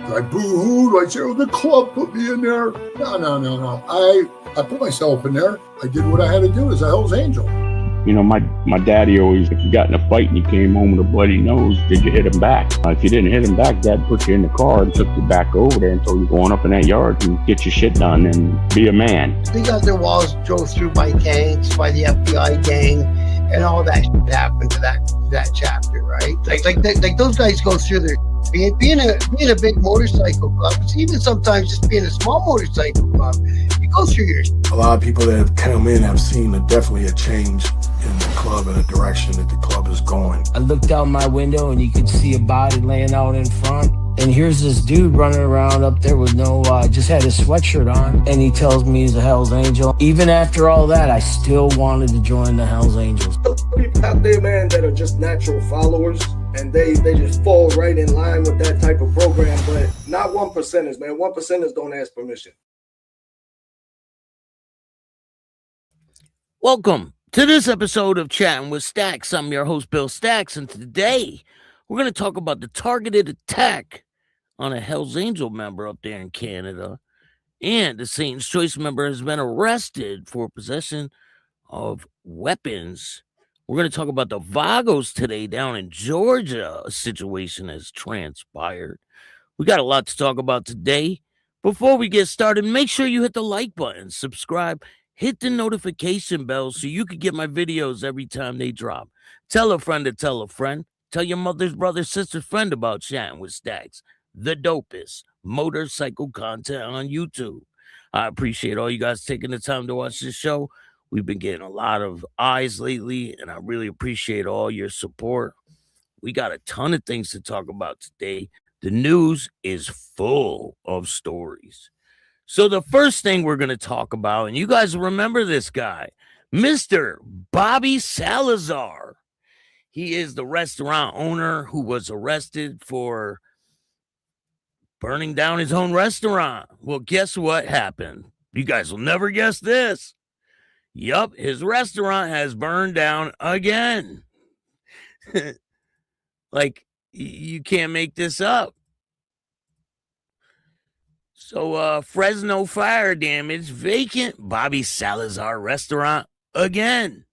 Do I boo-hoo? Do I say, oh, the club put me in there? No. I put myself in there. I did what I had to do as a Hell's Angel. You know, my daddy always, if you got in a fight and you came home with a bloody nose, did you hit him back? If you didn't hit him back, Dad put you in the car and took you back over there and told you going up in that yard and get your shit done and be a man. They got their walls drove through by gangs, by the FBI gang, and all that shit happened to that chapter, right? Like those guys go through their being a big motorcycle club, even sometimes just being a small motorcycle club, you go through your. A lot of people that have come in have seen definitely a change in the club and the direction that the club is going. I looked out my window and you could see a body laying out in front. And here's this dude running around up there with just had his sweatshirt on. And he tells me he's a Hell's Angel. Even after all that, I still wanted to join the Hell's Angels. People out there, man, that are just natural followers. And they just fall right in line with that type of program. But not 1%ers, man. 1%ers don't ask permission. Welcome to this episode of Chatting with Stacks. I'm your host, Bill Stacks, and today we're going to talk about the targeted attack on a Hell's Angel member up there in Canada, and the Satan's Choice member has been arrested for possession of weapons. We're going to talk about the Vagos today down in Georgia. A situation has transpired. We got a lot to talk about today. Before we get started, make sure you hit the like button, subscribe, hit the notification bell so you can get my videos every time they drop. Tell a friend to tell a friend. Tell your mother's brother, sister's friend about Chatting with Stacks, the dopest motorcycle content on YouTube. I appreciate all you guys taking the time to watch this show. We've been getting a lot of eyes lately, and I really appreciate all your support. We got a ton of things to talk about today. The news is full of stories. So the first thing we're going to talk about, and you guys remember this guy, Mr. Bobby Salazar. He is the restaurant owner who was arrested for burning down his own restaurant. Well, guess what happened? You guys will never guess this. Yup, his restaurant has burned down again. Like, you can't make this up. So, Fresno fire damage, vacant Bobby Salazar restaurant again.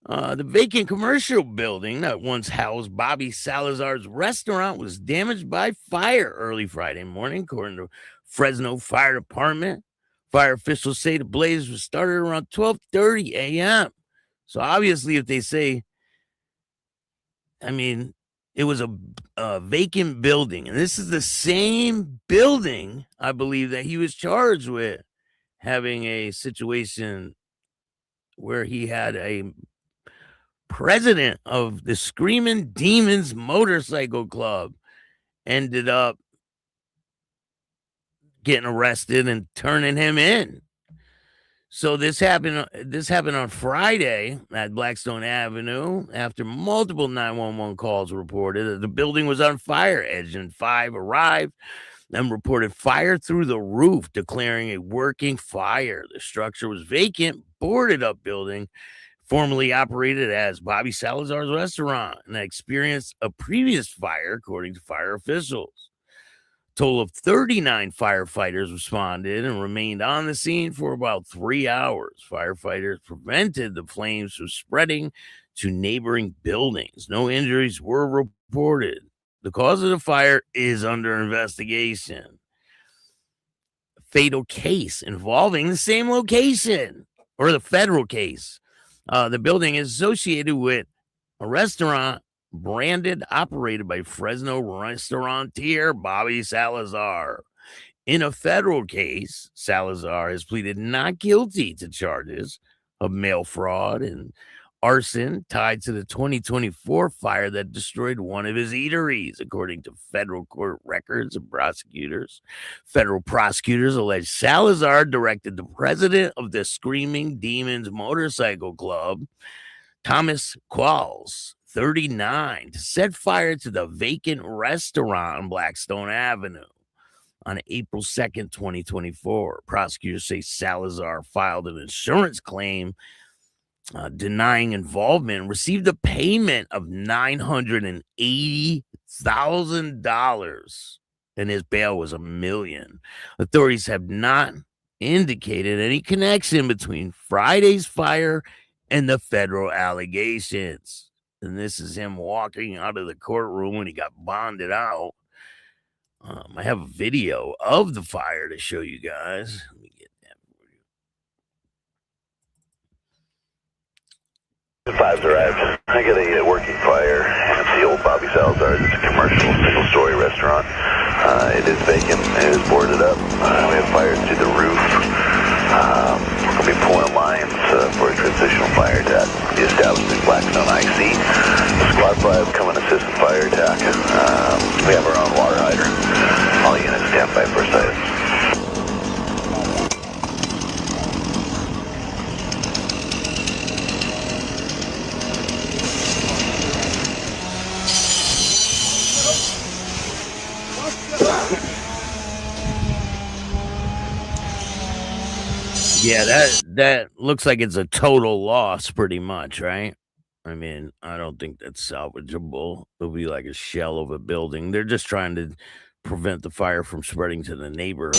The vacant commercial building that once housed Bobby Salazar's restaurant was damaged by fire early Friday morning, according to Fresno Fire Department. Fire officials say the blaze was started around 12:30 a.m. So obviously, if they say, it was a vacant building. And this is the same building, I believe, that he was charged with having a situation where he had a president of the Screaming Demons Motorcycle Club ended up getting arrested and turning him in. So this happened on Friday at Blackstone Avenue after multiple 911 calls reported that the building was on fire. Engine 5 arrived and reported fire through the roof, declaring a working fire. The structure was vacant, boarded up building, formerly operated as Bobby Salazar's restaurant, and experienced a previous fire, according to fire officials. Total of 39 firefighters responded and remained on the scene for about 3 hours. Firefighters prevented the flames from spreading to neighboring buildings. No injuries were reported. The cause of the fire is under investigation. A fatal case involving the same location, or the federal case. The building is associated with a restaurant branded, operated by Fresno restaurateur Bobby Salazar. In a federal case, Salazar has pleaded not guilty to charges of mail fraud and arson tied to the 2024 fire that destroyed one of his eateries, according to federal court records and prosecutors. Federal prosecutors allege Salazar directed the president of the Screaming Demons Motorcycle Club, Thomas Qualls, 39, to set fire to the vacant restaurant on Blackstone Avenue on April 2nd, 2024. Prosecutors say Salazar filed an insurance claim denying involvement and received a payment of $980,000 and his bail was $1 million. Authorities have not indicated any connection between Friday's fire and the federal allegations. And this is him walking out of the courtroom when he got bonded out. I have a video of the fire to show you guys. Let me get that for you. Five's arrived. I got a working fire. It's the old Bobby Salazar. It's a commercial single-story restaurant. It is vacant. It is boarded up. We have fire through the roof. We'll be pulling lines for a transitional fire attack. The establishment Blackstone IC. Squad 5 come and assist in fire attack. We have our own water hydrant. All units stand by for items. Yeah, that looks like it's a total loss pretty much, right? I mean, I don't think that's salvageable. It'll be like a shell of a building. They're just trying to prevent the fire from spreading to the neighborhood.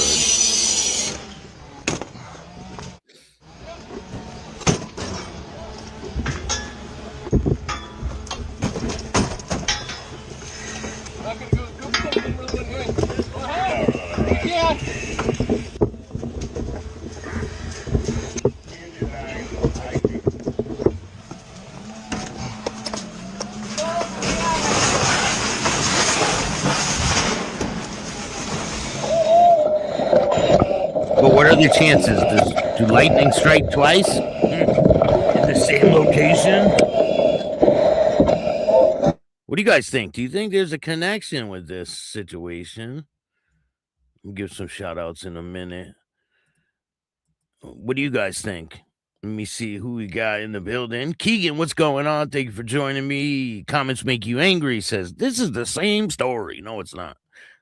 But what are the chances? Do lightning strike twice in the same location? What do you guys think? Do you think there's a connection with this situation? I'll give some shout outs in a minute. What do you guys think? Let me see who we got in the building. Keegan, what's going on? Thank you for joining me. Comments make you angry. Says, this is the same story. No, it's not.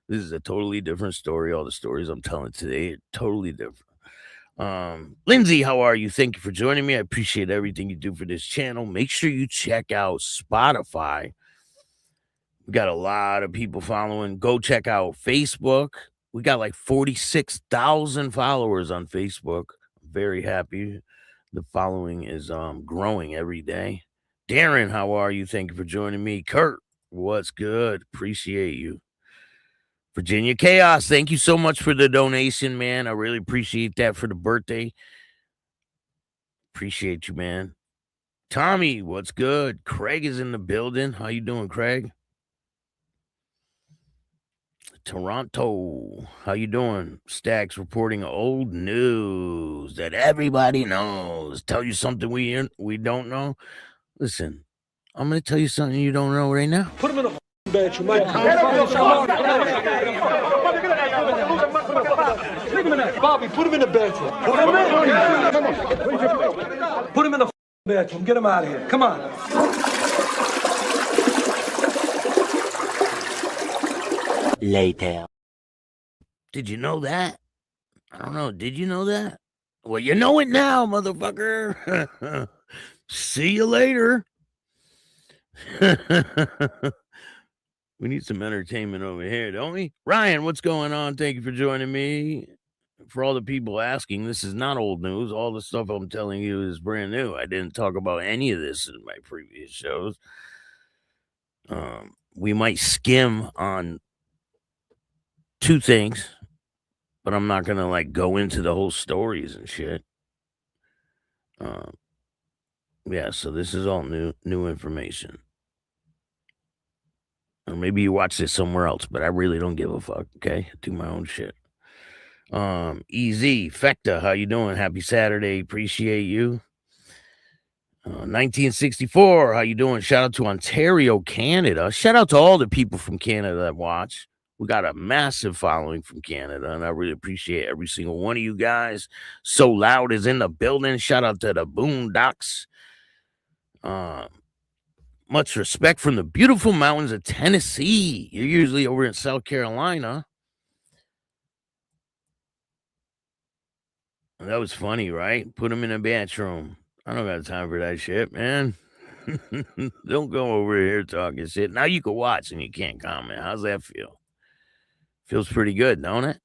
This is a totally different story. All the stories I'm telling today are totally different. Lindsay, how are you? Thank you for joining me. I appreciate everything you do for this channel. Make sure you check out Spotify. We got a lot of people following. Go check out Facebook. We got like 46,000 followers on Facebook. I'm very happy. The following is growing every day. Darren, how are you? Thank you for joining me. Kurt, what's good? Appreciate you. Virginia Chaos, thank you so much for the donation, man. I really appreciate that for the birthday. Appreciate you, man. Tommy, what's good? Craig is in the building. How you doing, Craig? Toronto, how you doing? Stacks reporting old news that everybody knows. Tell you something we don't know. Listen, I'm going to tell you something you don't know right now. Put him in a bench. You might. Leave him in there. Bobby, put him in the bedroom. Put him in the bedroom. Get him out of here. Come on. Later. Did you know that? I don't know. Did you know that? Well, you know it now, motherfucker. See you later. We need some entertainment over here, don't we? Ryan, what's going on? Thank you for joining me. For all the people asking, this is not old news. All the stuff I'm telling you is brand new. I didn't talk about any of this in my previous shows. We might skim on two things, but I'm not gonna like go into the whole stories and shit. Yeah, so this is all new information. Or maybe you watch this somewhere else, but I really don't give a fuck. Okay, I do my own shit. EZ Fecta, how you doing? Happy Saturday. Appreciate you. 1964, how you doing? Shout out to Ontario, Canada. Shout out to all the people from Canada that watch. We got a massive following from Canada, and I really appreciate every single one of you guys. So Loud is in the building. Shout out to the Boondocks. Much respect from the beautiful mountains of Tennessee. You're usually over in South Carolina. That was funny, right? Put him in a bathroom. I don't got time for that shit, man. Don't go over here talking shit. Now you can watch and you can't comment. How's that feel? Feels pretty good, don't it?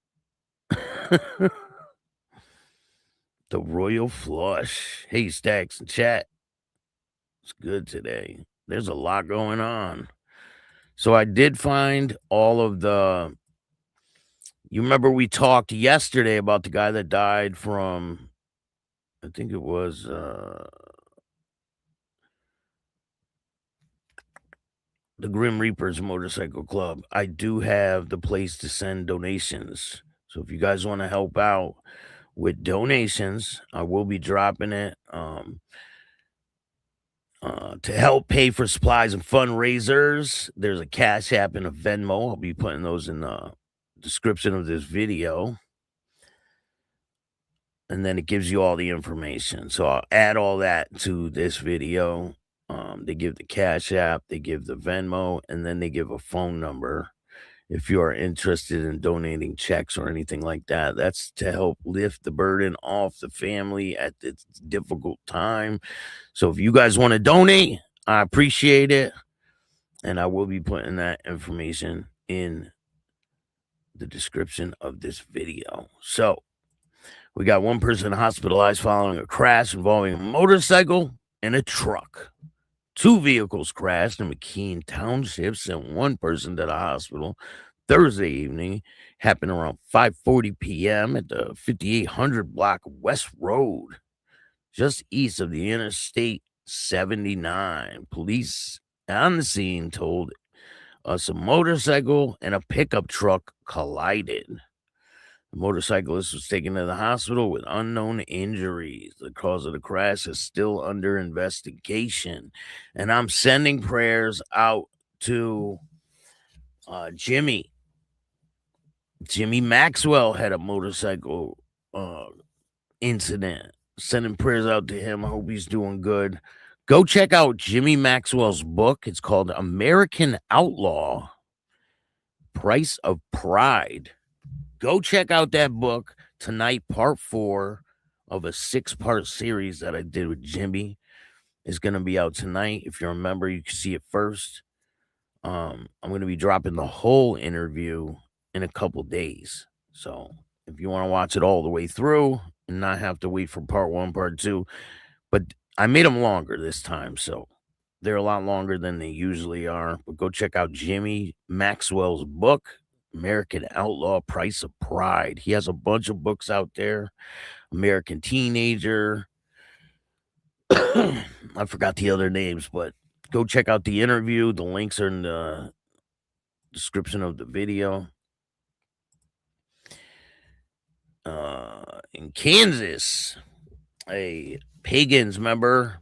The Royal Flush. Hey, Stacks and chat. It's good today. There's a lot going on. So I did find all of the... You remember we talked yesterday about the guy that died from... I think it was... the Grim Reapers Motorcycle Club. I do have the place to send donations. So if you guys want to help out with donations, I will be dropping it to help pay for supplies and fundraisers. There's a Cash App and a Venmo. I'll be putting those in the description of this video. And then it gives you all the information. So I'll add all that to this video. They give the Cash App, they give the Venmo, and then they give a phone number if you are interested in donating checks or anything like that. That's to help lift the burden off the family at this difficult time. So if you guys want to donate, I appreciate it. And I will be putting that information in the description of this video. So we got one person hospitalized following a crash involving a motorcycle and a truck. 2 vehicles crashed in McKean Township, sent one person to the hospital Thursday evening. Happened around 5:40 p.m. at the 5800 block of West Road, just east of the Interstate 79. Police on the scene told us a motorcycle and a pickup truck collided. The motorcyclist was taken to the hospital with unknown injuries. The cause of the crash is still under investigation. And I'm sending prayers out to Jimmy. Jimmy Maxwell had a motorcycle incident. Sending prayers out to him. I hope he's doing good. Go check out Jimmy Maxwell's book. It's called American Outlaw, Price of Pride. Go check out that book tonight. Part 4 of a 6-part series that I did with Jimmy is going to be out tonight. If you're a member, you can see it first. I'm going to be dropping the whole interview in a couple days. So if you want to watch it all the way through and not have to wait for part 1, part 2, but I made them longer this time. So they're a lot longer than they usually are. But go check out Jimmy Maxwell's book, American Outlaw, Price of Pride. He has a bunch of books out there. American Teenager. I forgot the other names, but go check out the interview. The links are in the description of the video. In Kansas, a Pagans member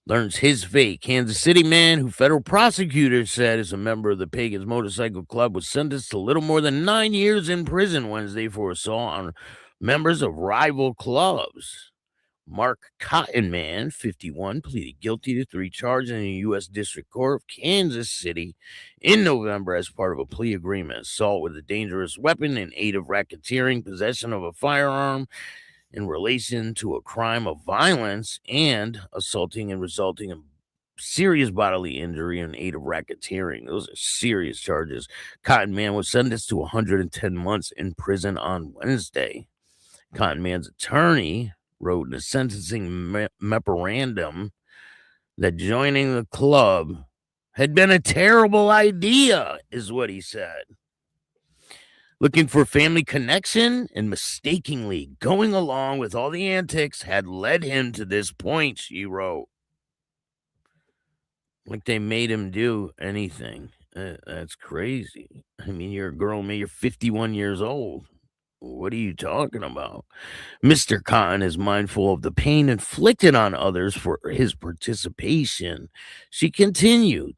learns his fate. Kansas City man who federal prosecutors said is a member of the Pagans Motorcycle Club was sentenced to little more than 9 years in prison Wednesday for assault on members of rival clubs. Mark Cottonman, 51, pleaded guilty to 3 charges in the U.S. District Court of Kansas City in November as part of a plea agreement: assault with a dangerous weapon in aid of racketeering, possession of a firearm in relation to a crime of violence, and assaulting and resulting in serious bodily injury in aid of racketeering. Those are serious charges. Cottonman was sentenced to 110 months in prison on Wednesday. Cottonman's attorney wrote in a sentencing memorandum that joining the club had been a terrible idea, is what he said. Looking for family connection and mistakenly going along with all the antics had led him to this point, she wrote. Like they made him do anything. That's crazy. I mean, you're a girl, man, you're 51 years old. What are you talking about? Mr. Cotton is mindful of the pain inflicted on others for his participation. She continued.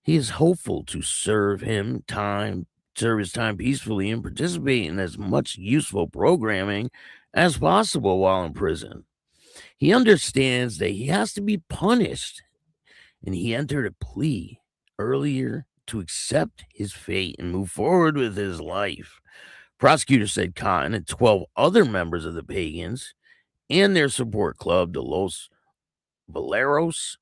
He is hopeful to serve his time peacefully and participate in as much useful programming as possible while in prison. He understands that he has to be punished, and he entered a plea earlier to accept his fate and move forward with his life. Prosecutors said Cotton and 12 other members of the Pagans and their support club, the Los Boleros,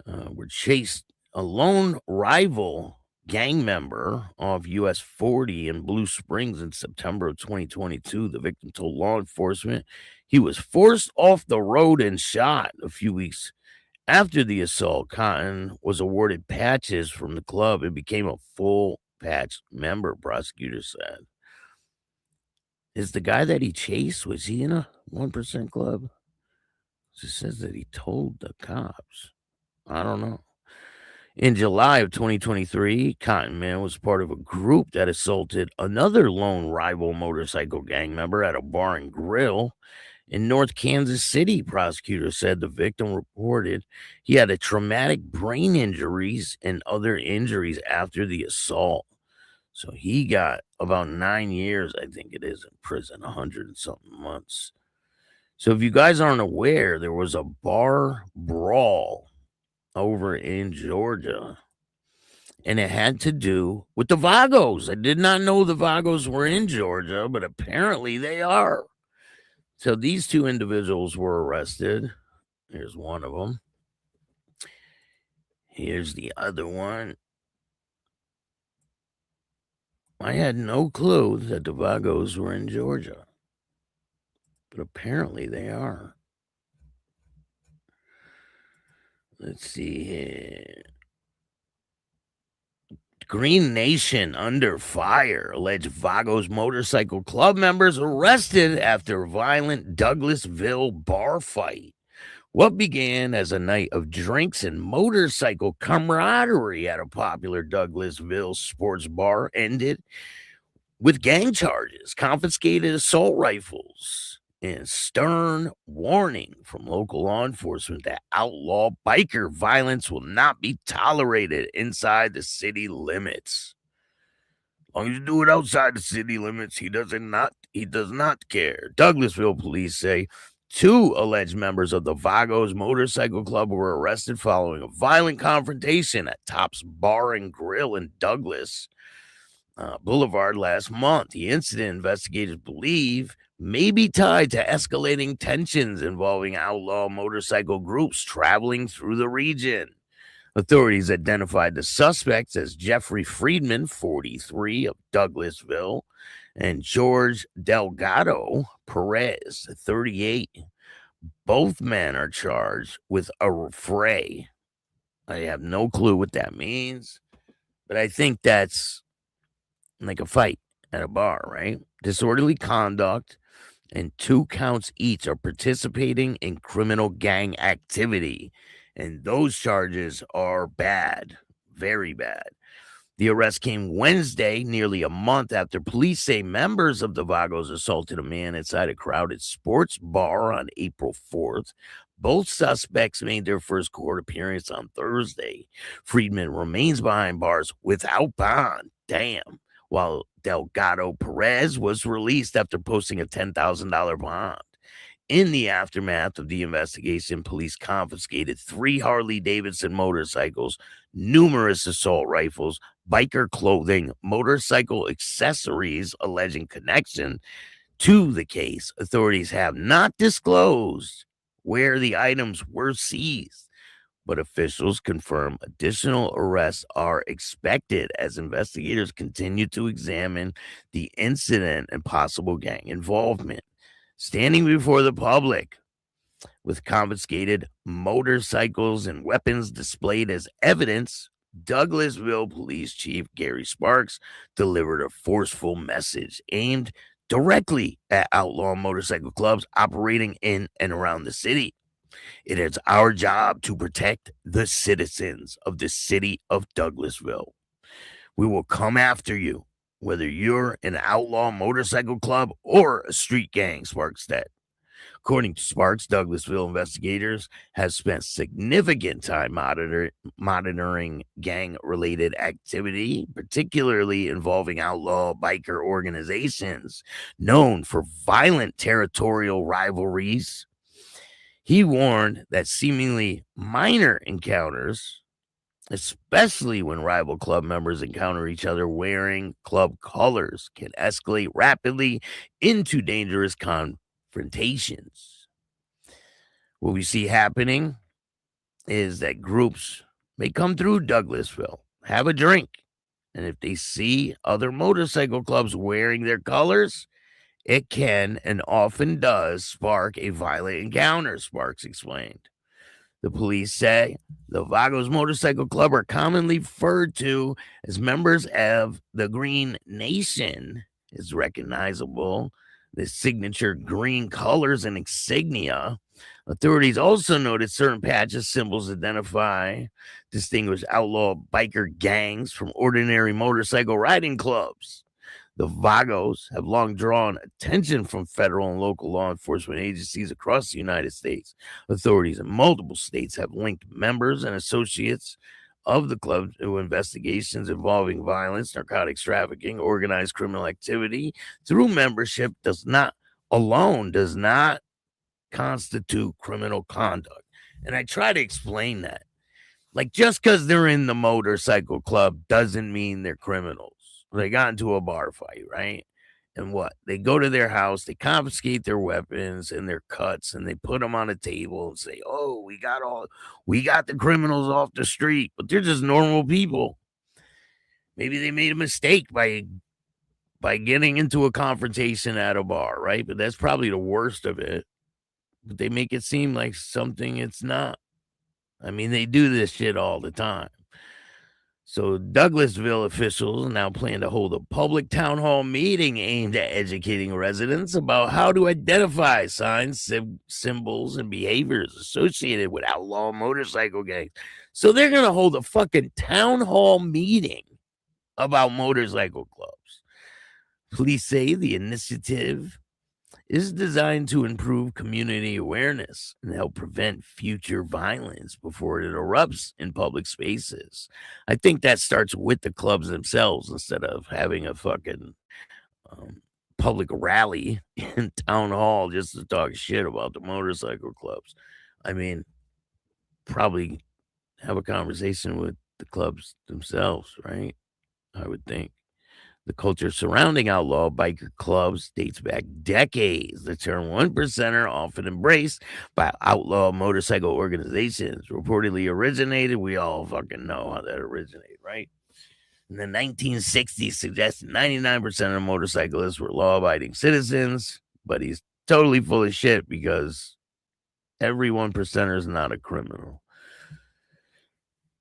were chased a lone rival gang member off US 40 in Blue Springs in September of 2022. The victim told law enforcement he was forced off the road and shot. A few weeks after the assault, Cotton was awarded patches from the club and became a full patch member, prosecutors said. Is the guy that he chased, was he in a 1% club? It says that he told the cops. I don't know. In July of 2023, Cotton Man was part of a group that assaulted another lone rival motorcycle gang member at a bar and grill in North Kansas City. Prosecutors said the victim reported he had a traumatic brain injuries and other injuries after the assault. So he got about 9 years, I think it is, in prison, 100 and something months. So if you guys aren't aware, there was a bar brawl over in Georgia, and it had to do with the Vagos. I did not know the Vagos were in Georgia, but apparently they are. So these two individuals were arrested. Here's one of them. Here's the other one. I had no clue that the Vagos were in Georgia, but apparently they are. Let's see here. Green Nation under fire. Alleged Vagos motorcycle club members arrested after violent Douglasville bar fight. What began as a night of drinks and motorcycle camaraderie at a popular Douglasville sports bar ended with gang charges, confiscated assault rifles, and stern warning from local law enforcement that outlaw biker violence will not be tolerated inside the city limits. As long as you do it outside the city limits, he does not care. Douglasville police say 2 alleged members of the Vagos Motorcycle Club were arrested following a violent confrontation at Top's Bar and Grill in Douglas Boulevard last month. The incident, investigators believe, may be tied to escalating tensions involving outlaw motorcycle groups traveling through the region. Authorities identified the suspects as Jeffrey Friedman, 43, of Douglasville, and George Delgado Perez, 38. Both men are charged with a fray. I have no clue what that means, but I think that's like a fight at a bar, right? Disorderly conduct and 2 counts each are participating in criminal gang activity. And those charges are bad, very bad. The arrest came Wednesday, nearly a month after police say members of the Vagos assaulted a man inside a crowded sports bar on April 4th. Both suspects made their first court appearance on Thursday. Friedman remains behind bars without bond. Damn. While Delgado Perez was released after posting a $10,000 bond. In the aftermath of the investigation, police confiscated 3 Harley-Davidson motorcycles, numerous assault rifles, biker clothing, motorcycle accessories, alleging connection to the case. Authorities have not disclosed where the items were seized, but officials confirm additional arrests are expected as investigators continue to examine the incident and possible gang involvement. Standing before the public with confiscated motorcycles and weapons displayed as evidence, Douglasville Police Chief Gary Sparks delivered a forceful message aimed directly at outlaw motorcycle clubs operating in and around the city. It is our job to protect the citizens of the city of Douglasville. We will come after you, whether you're an outlaw motorcycle club or a street gang, Sparks said. According to Sparks, Douglasville investigators have spent significant time monitoring gang-related activity, particularly involving outlaw biker organizations known for violent territorial rivalries. He warned that seemingly minor encounters, especially when rival club members encounter each other wearing club colors, can escalate rapidly into dangerous confrontations. What we see happening is that groups may come through Douglasville, have a drink, And if they see other motorcycle clubs wearing their colors, it can and often does spark a violent encounter, Sparks explained. The police say the Vagos Motorcycle Club are commonly referred to as members of the Green Nation. Is recognizable. The signature green colors and insignia. Authorities also noted certain patches, symbols distinguish outlaw biker gangs from ordinary motorcycle riding clubs. The Vagos have long drawn attention from federal and local law enforcement agencies across the United States. Authorities in multiple states have linked members and associates of the club to investigations involving violence, narcotics trafficking, organized criminal activity through membership does not constitute criminal conduct. And I try to explain that. Like, just because they're in the motorcycle club doesn't mean they're criminals. They got into a bar fight, right? And what? They go to their house, they confiscate their weapons and their cuts, and they put them on a table and say, "Oh, we got the criminals off the street," but they're just normal people. Maybe they made a mistake by getting into a confrontation at a bar, right? But that's probably the worst of it. But they make it seem like something it's not. I mean, they do this shit all the time. So Douglasville officials now plan to hold a public town hall meeting aimed at educating residents about how to identify signs, symbols, and behaviors associated with outlaw motorcycle gangs. So they're going to hold a fucking town hall meeting about motorcycle clubs. Police say the initiative is designed to improve community awareness and help prevent future violence before it erupts in public spaces. I think that starts with the clubs themselves instead of having a fucking public rally in town hall just to talk shit about the motorcycle clubs. I mean, probably have a conversation with the clubs themselves, right? I would think. The culture surrounding outlaw biker clubs dates back decades. The term one percenter, often embraced by outlaw motorcycle organizations, reportedly originated. We all fucking know how that originated, right? In the 1960s, suggested 99% of motorcyclists were law-abiding citizens, but he's totally full of shit because every 1%er is not a criminal.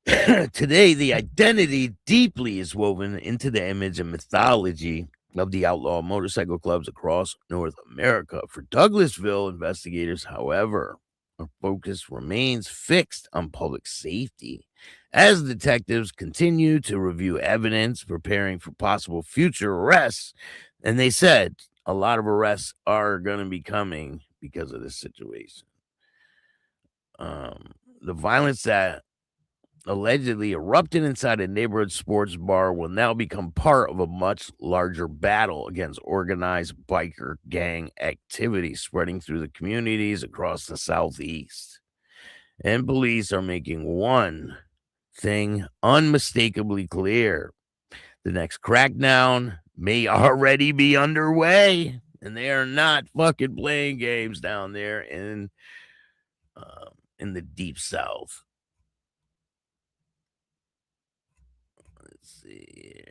Today, the identity deeply is woven into the image and mythology of the outlaw motorcycle clubs across North America. For Douglasville investigators, however, our focus remains fixed on public safety. As detectives continue to review evidence, preparing for possible future arrests, and they said a lot of arrests are going to be coming because of this situation. The violence that allegedly erupted inside a neighborhood sports bar will now become part of a much larger battle against organized biker gang activity spreading through the communities across the Southeast. And police are making one thing unmistakably clear. The next crackdown may already be underway, and they are not fucking playing games down there in the Deep South. See here.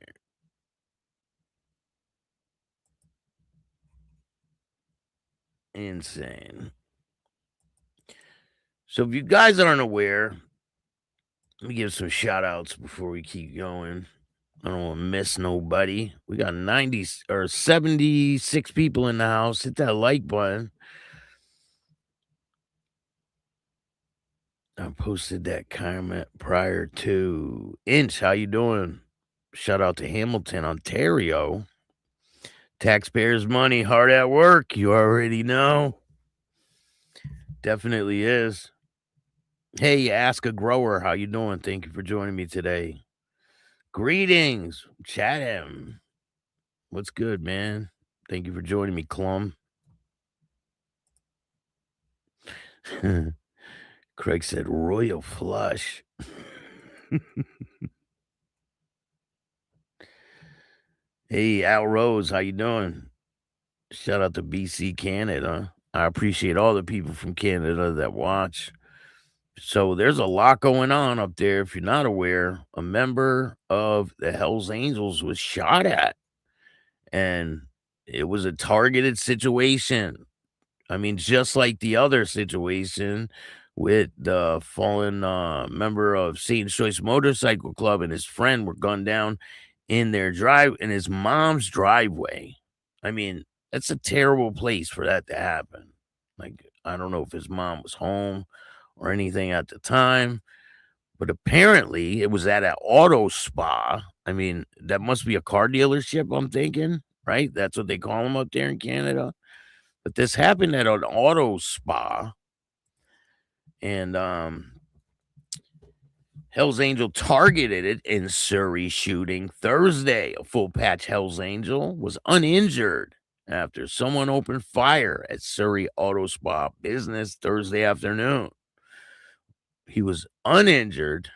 Insane. So if you guys aren't aware, let me give some shout outs before we keep going. I don't want to miss nobody. We got 90 or 76 people in the house. Hit that like button. I posted that comment prior to Inch. How you doing? Shout out to Hamilton, Ontario. Taxpayers' money, hard at work. You already know. Definitely is. Hey, Ask a Grower. How you doing? Thank you for joining me today. Greetings, Chatham. What's good, man? Thank you for joining me, Clum. Craig said royal flush. Hey, Al Rose, how you doing? Shout out to BC, Canada. I appreciate all the people from Canada that watch. So there's a lot going on up there. If you're not aware, a member of the Hells Angels was shot at, and it was a targeted situation. I mean, just like the other situation with the fallen member of Satan's Choice Motorcycle Club and his friend were gunned down in his mom's driveway. I mean, that's a terrible place for that to happen. Like, I don't know if his mom was home or anything at the time, but apparently it was at an auto spa. I mean, that must be a car dealership, I'm thinking, right? That's what they call them up there in Canada. But this happened at an auto spa, and Hell's Angel targeted it in Surrey shooting Thursday. A full patch Hell's Angel was uninjured after someone opened fire at Surrey Auto Spa business Thursday afternoon. He was uninjured.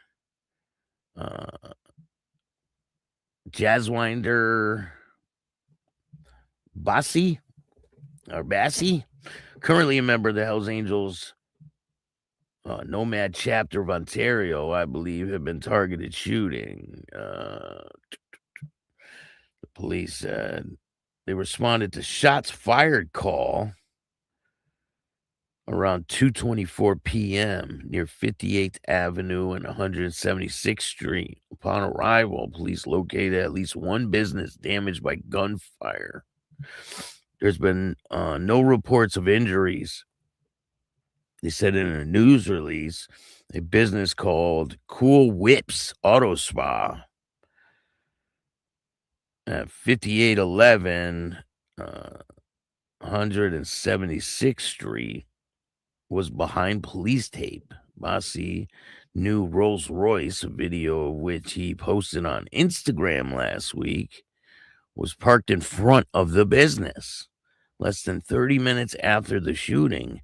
Jazzwinder Bassi, currently a member of the Hells Angels Nomad chapter of Ontario, I believe, have been targeted shooting. The police said they responded to shots fired call around 2:24 p.m. near 58th Avenue and 176th Street. Upon arrival, police located at least one business damaged by gunfire. There's been no reports of injuries. They said in a news release, a business called Cool Whips Auto Spa at 5811 176th Street was behind police tape. Bassi new Rolls Royce, a video of which he posted on Instagram last week, was parked in front of the business. Less than 30 minutes after the shooting,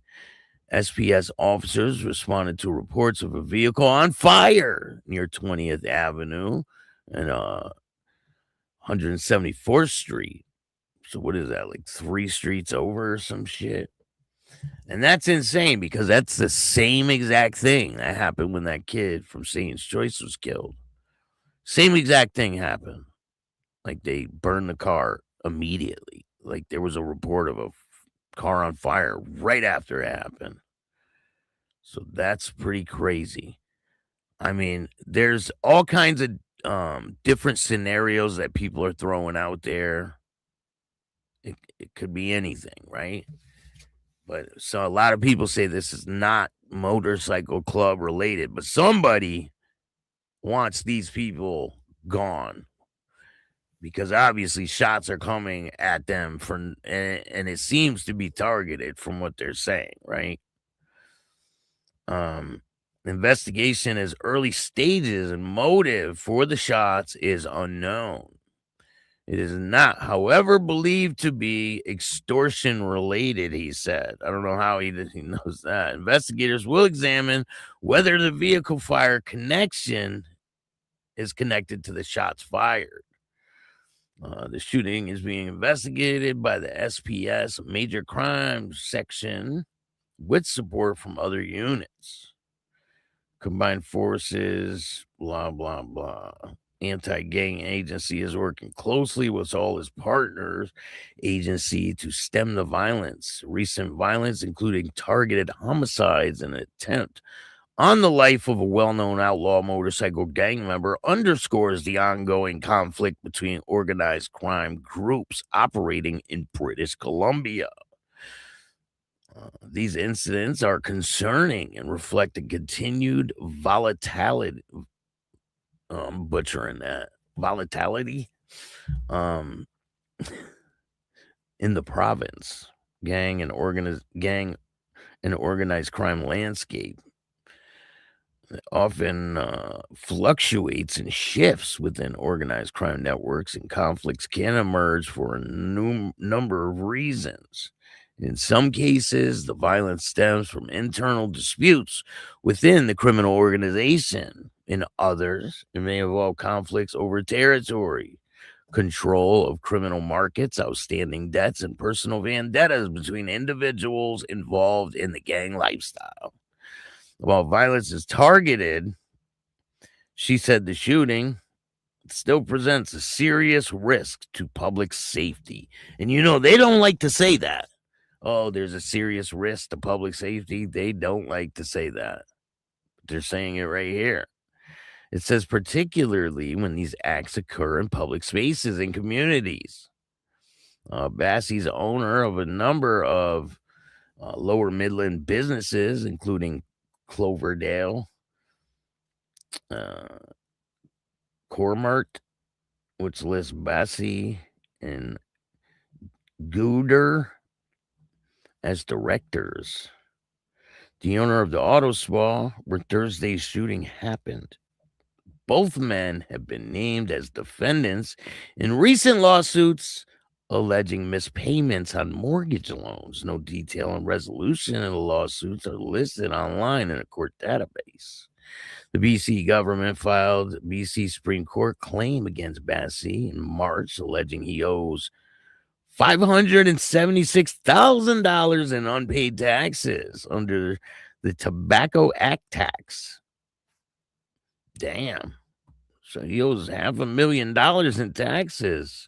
SPS officers responded to reports of a vehicle on fire near 20th Avenue and 174th Street. So what is that, like 3 streets over or some shit? And that's insane because that's the same exact thing that happened when that kid from Satan's Choice was killed. Same exact thing happened. Like they burned the car immediately. Like there was a report of a car on fire right after it happened. So that's pretty crazy. I mean, there's all kinds of different scenarios that people are throwing out there. It could be anything, right? But so a lot of people say this is not motorcycle club related, but somebody wants these people gone because obviously shots are coming at them and it seems to be targeted from what they're saying, right? Investigation is early stages and motive for the shots is unknown. It is not, however, believed to be extortion related, he said. I don't know how he knows that. Investigators will examine whether the vehicle fire connection is connected to the shots fired. The shooting is being investigated by the SPS Major Crimes Section with support from other units. Combined forces, blah, blah, blah. Anti-gang agency is working closely with all his partners agency to stem the violence. Recent violence, including targeted homicides and an attempt on the life of a well-known outlaw motorcycle gang member, underscores the ongoing conflict between organized crime groups operating in British Columbia. These incidents are concerning and reflect a continued volatility. Butchering that volatility in the province, gang and organized crime landscape. It often fluctuates and shifts within organized crime networks, and conflicts can emerge for a number of reasons. In some cases, the violence stems from internal disputes within the criminal organization. In others, it may involve conflicts over territory, control of criminal markets, outstanding debts, and personal vendettas between individuals involved in the gang lifestyle. While violence is targeted, she said the shooting still presents a serious risk to public safety. And they don't like to say that. Oh, there's a serious risk to public safety. They don't like to say that. They're saying it right here. It says particularly when these acts occur in public spaces and communities. Bassey's owner of a number of lower Midland businesses, including Cloverdale, Cormart, which lists Bassey and Gooder as directors. The owner of the auto spa where Thursday's shooting happened. Both men have been named as defendants in recent lawsuits alleging mispayments on mortgage loans. No detail on resolution of the lawsuits are listed online in a court database. The BC government filed BC Supreme Court claim against Bassey in March, alleging he owes $576,000 in unpaid taxes under the Tobacco Act tax. Damn. So he owes $500,000 in taxes.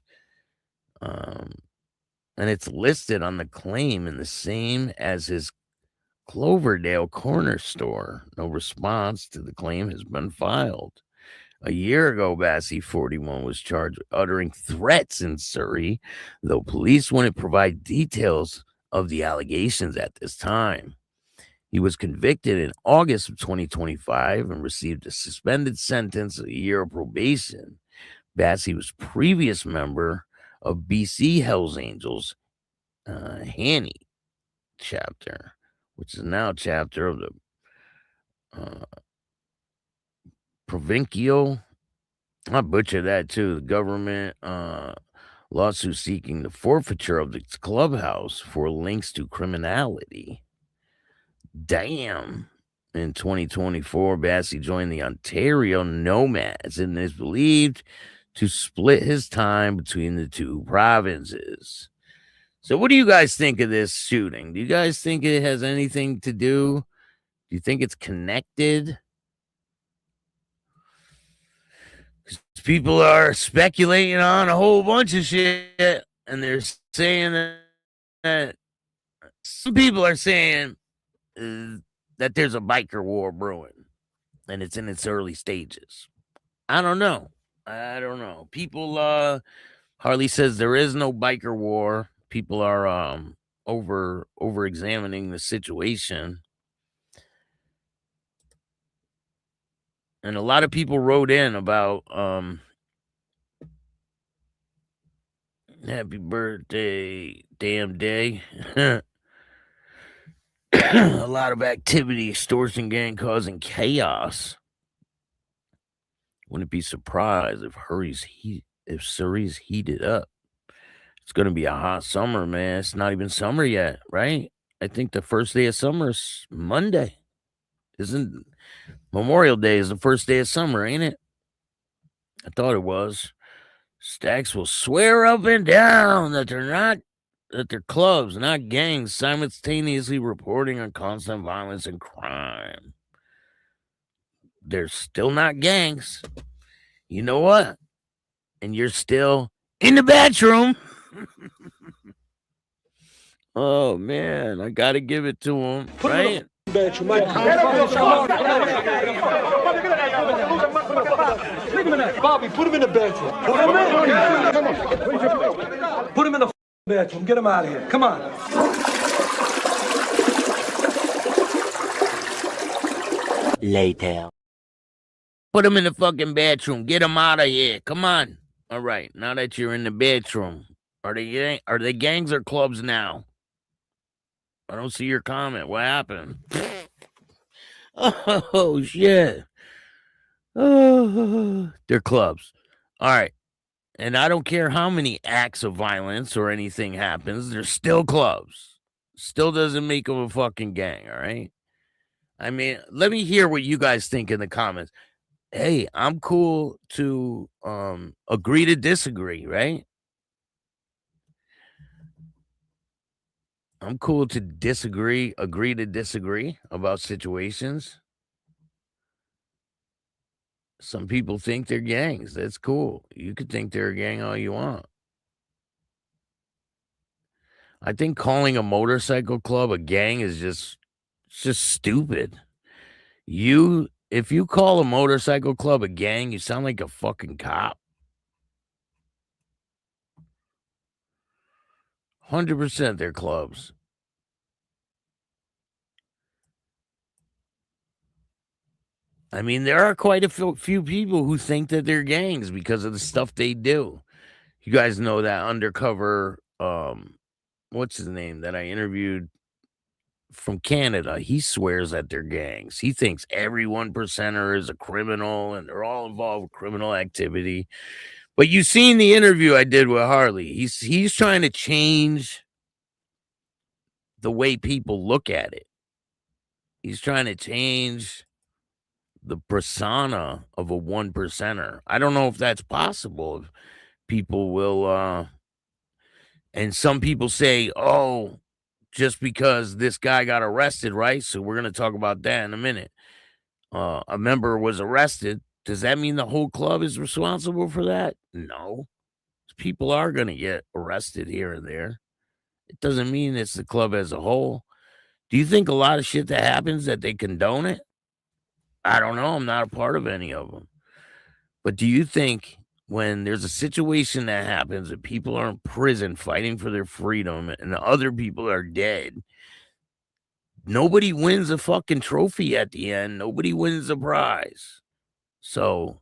And it's listed on the claim in the same as his Cloverdale corner store. No response to the claim has been filed. A year ago, Bassey, 41, was charged with uttering threats in Surrey, though police wouldn't provide details of the allegations at this time. He was convicted in August of 2025 and received a suspended sentence of a year of probation. Bassey was previous member of BC Hells Angels, Hanny chapter, which is now chapter of the Provincial. I butchered that too. The government lawsuit seeking the forfeiture of the clubhouse for links to criminality. Damn. In 2024, Bassey joined the Ontario Nomads and is believed to split his time between the two provinces. So what do you guys think of this shooting? Do you guys think it has anything to do? Do you think it's connected? People are speculating on a whole bunch of shit, and they're saying that some people are saying that there's a biker war brewing, and it's in its early stages. I don't know. People, Harley says there is no biker war. People are over examining the situation. And a lot of people wrote in about happy birthday, damn day. A lot of activity, extortion gang causing chaos. Wouldn't be surprised if Surrey's heated up. It's going to be a hot summer, man. It's not even summer yet, right? I think the first day of summer is Monday. Isn't Memorial Day is the first day of summer, ain't it? I thought it was. Stacks will swear up and down that they're clubs, not gangs, simultaneously reporting on constant violence and crime. They're still not gangs. You know what? And you're still in the bathroom. Oh, man. I got to give it to him, right? Bobby, put him in the bedroom. Put him in the bedroom. Get him out of here. Come on. Later. Put him in the fucking bedroom. Get him out of here. Come on. All right. Now that you're in the bedroom, are they gangs or clubs now? I don't see your comment. What happened? Oh, shit. Oh, they're clubs. All right. And I don't care how many acts of violence or anything happens. They're still clubs. Still doesn't make them a fucking gang. All right. I mean, let me hear what you guys think in the comments. Hey, I'm cool to agree to disagree, right? I'm cool to agree to disagree about situations. Some people think they're gangs. That's cool. You could think they're a gang all you want. I think calling a motorcycle club a gang is just stupid. If you call a motorcycle club a gang, you sound like a fucking cop. 100% they're clubs. I mean, there are quite a few people who think that they're gangs because of the stuff they do. You guys know that undercover, what's his name that I interviewed from Canada? He swears that they're gangs. He thinks every 1%er is a criminal and they're all involved with criminal activity. But you seen the interview I did with Harley. He's trying to change the way people look at it. He's trying to change the persona of a 1%er. I don't know if that's possible. If people will, and some people say, oh, just because this guy got arrested, right? So we're going to talk about that in a minute. A member was arrested. Does that mean the whole club is responsible for that? No. People are going to get arrested here and there. It doesn't mean it's the club as a whole. Do you think a lot of shit that happens that they condone it? I don't know. I'm not a part of any of them. But do you think when there's a situation that happens and people are in prison fighting for their freedom and the other people are dead, nobody wins a fucking trophy at the end. Nobody wins a prize. So,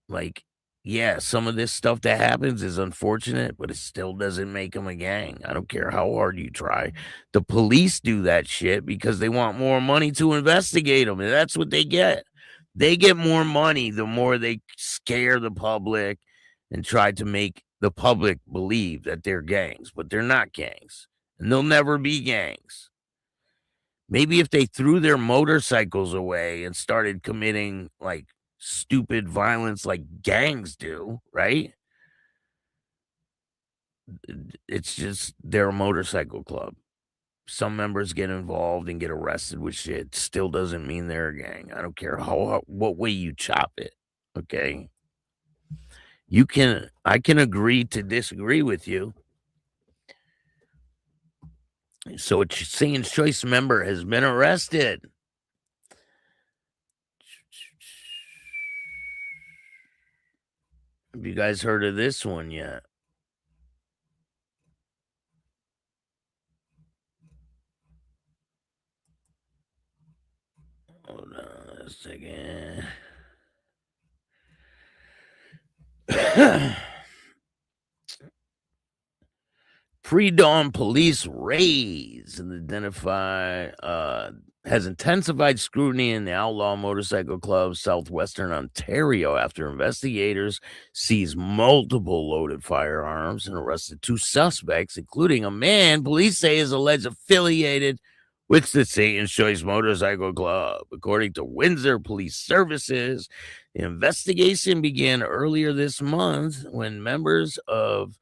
like, yeah, some of this stuff that happens is unfortunate, but it still doesn't make them a gang. I don't care how hard you try. The police do that shit because they want more money to investigate them, and that's what they get. They get more money the more they scare the public and try to make the public believe that they're gangs, but they're not gangs, and they'll never be gangs. Maybe if they threw their motorcycles away and started committing, like, stupid violence like gangs do, right? It's just they're a motorcycle club. Some members get involved and get arrested with shit. Still doesn't mean they're a gang. I don't care what way you chop it. Okay. I can agree to disagree with you. So a Satan's Choice member has been arrested. Have you guys heard of this one yet? Hold on a second. Pre-dawn police raids and has intensified scrutiny in the outlaw motorcycle club southwestern Ontario after investigators seized multiple loaded firearms and arrested 2 suspects, including a man police say is alleged affiliated with the Satan's Choice Motorcycle Club. According to Windsor Police Services, the investigation began earlier this month when members of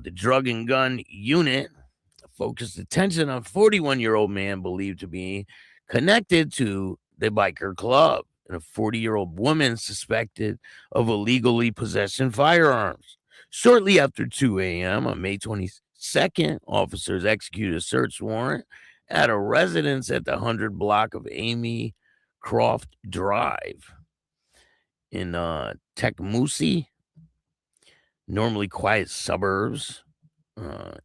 the drug and gun unit focused attention on a 41-year-old man believed to be connected to the biker club and a 40-year-old woman suspected of illegally possessing firearms. Shortly after 2 a.m. on May 22nd, officers executed a search warrant at a residence at the 100 block of Amy Croft Drive in Tecumseh, normally quiet suburbs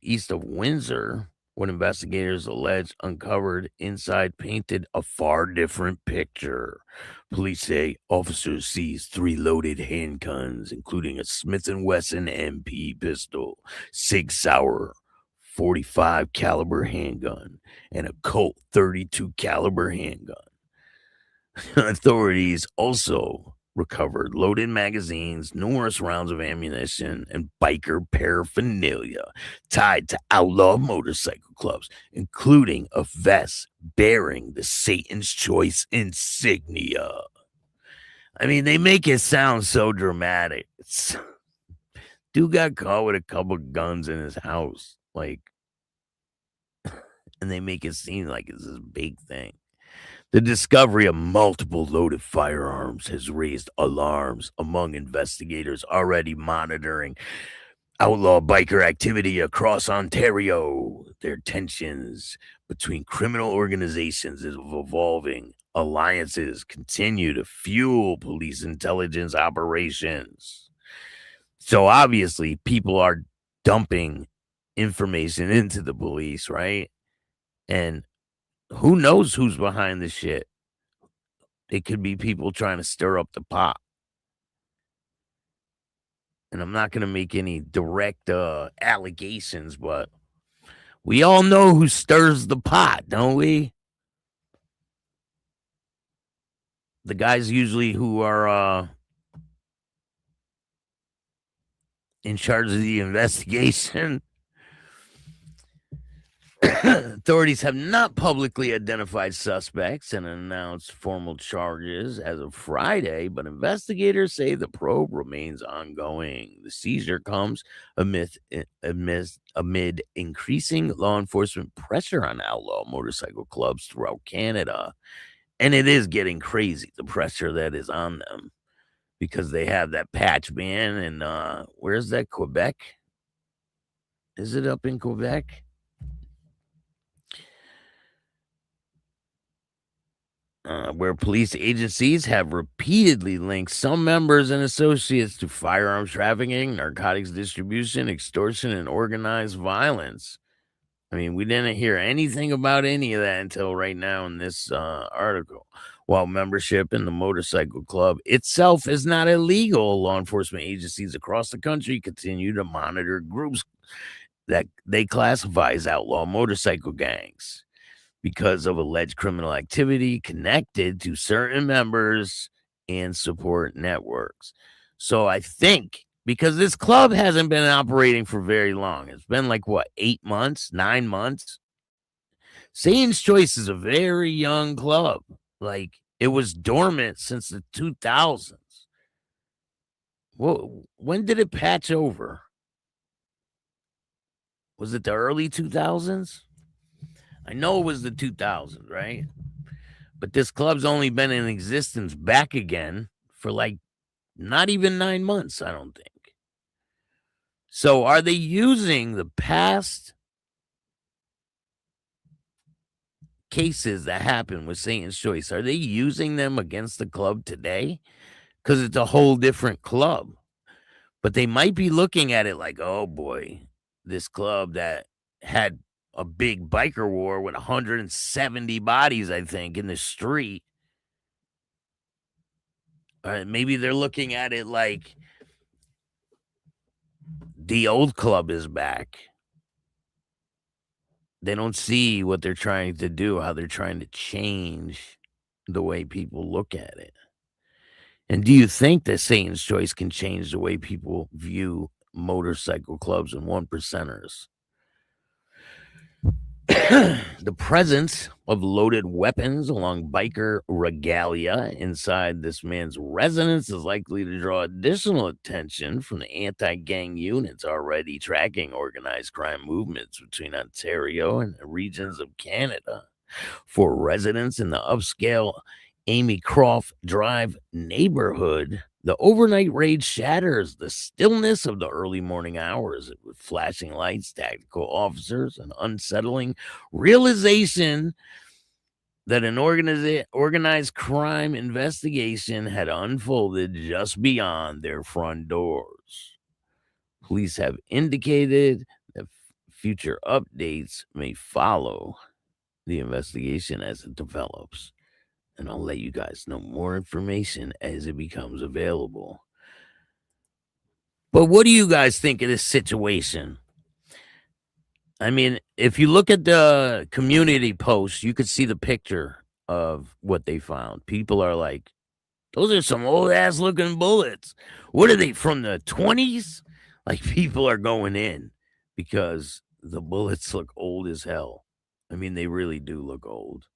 east of Windsor, when investigators alleged uncovered inside painted a far different picture. Police say officers seized 3 loaded handguns, including a Smith & Wesson MP pistol, Sig Sauer 45 caliber handgun, and a Colt 32 caliber handgun. Authorities also recovered loaded magazines, numerous rounds of ammunition, and biker paraphernalia tied to outlaw motorcycle clubs, including a vest bearing the Satan's Choice insignia. I mean, they make it sound so dramatic. Dude got caught with a couple guns in his house, like, and they make it seem like it's this big thing. The discovery of multiple loaded firearms has raised alarms among investigators already monitoring outlaw biker activity across Ontario. Their tensions between criminal organizations is evolving. Alliances continue to fuel police intelligence operations. So obviously, people are dumping information into the police, right? And who knows who's behind the shit? It could be people trying to stir up the pot. And I'm not going to make any direct allegations, but we all know who stirs the pot, don't we? The guys usually who are in charge of the investigation. Authorities have not publicly identified suspects and announced formal charges as of Friday, but investigators say the probe remains ongoing. The seizure comes amid increasing law enforcement pressure on outlaw motorcycle clubs throughout Canada. And it is getting crazy, the pressure that is on them, because they have that patch ban. And where's that? Quebec? Is it up in Quebec? Where police agencies have repeatedly linked some members and associates to firearms trafficking, narcotics distribution, extortion, and organized violence. I mean, we didn't hear anything about any of that until right now in this article. While membership in the motorcycle club itself is not illegal, law enforcement agencies across the country continue to monitor groups that they classify as outlaw motorcycle gangs because of alleged criminal activity connected to certain members and support networks. So I think because this club hasn't been operating for very long, it's been like, what, 8 months, 9 months? Satan's Choice is a very young club. Like, it was dormant since the 2000s. Well, when did it patch over? Was it the early 2000s? I know it was the 2000s, right? But this club's only been in existence back again for like not even 9 months, I don't think. So are they using the past cases that happened with Satan's Choice? Are they using them against the club today? Because it's a whole different club. But they might be looking at it like, oh boy, this club that had a big biker war with 170 bodies, I think, in the street. Maybe they're looking at it like the old club is back. They don't see what they're trying to do, how they're trying to change the way people look at it. And do you think that Satan's Choice can change the way people view motorcycle clubs and one percenters? The presence of loaded weapons along biker regalia inside this man's residence is likely to draw additional attention from the anti-gang units already tracking organized crime movements between Ontario and the regions of Canada. For residents in the upscale Amy Croft Drive neighborhood, the overnight raid shatters the stillness of the early morning hours with flashing lights, tactical officers, and unsettling realization that an organized crime investigation had unfolded just beyond their front doors. Police have indicated that future updates may follow the investigation as it develops. And I'll let you guys know more information as it becomes available. But what do you guys think of this situation? I mean, if you look at the community post, you could see the picture of what they found. People are like, those are some old ass looking bullets. What are they, from the 20s? Like, people are going in because the bullets look old as hell. I mean, they really do look old.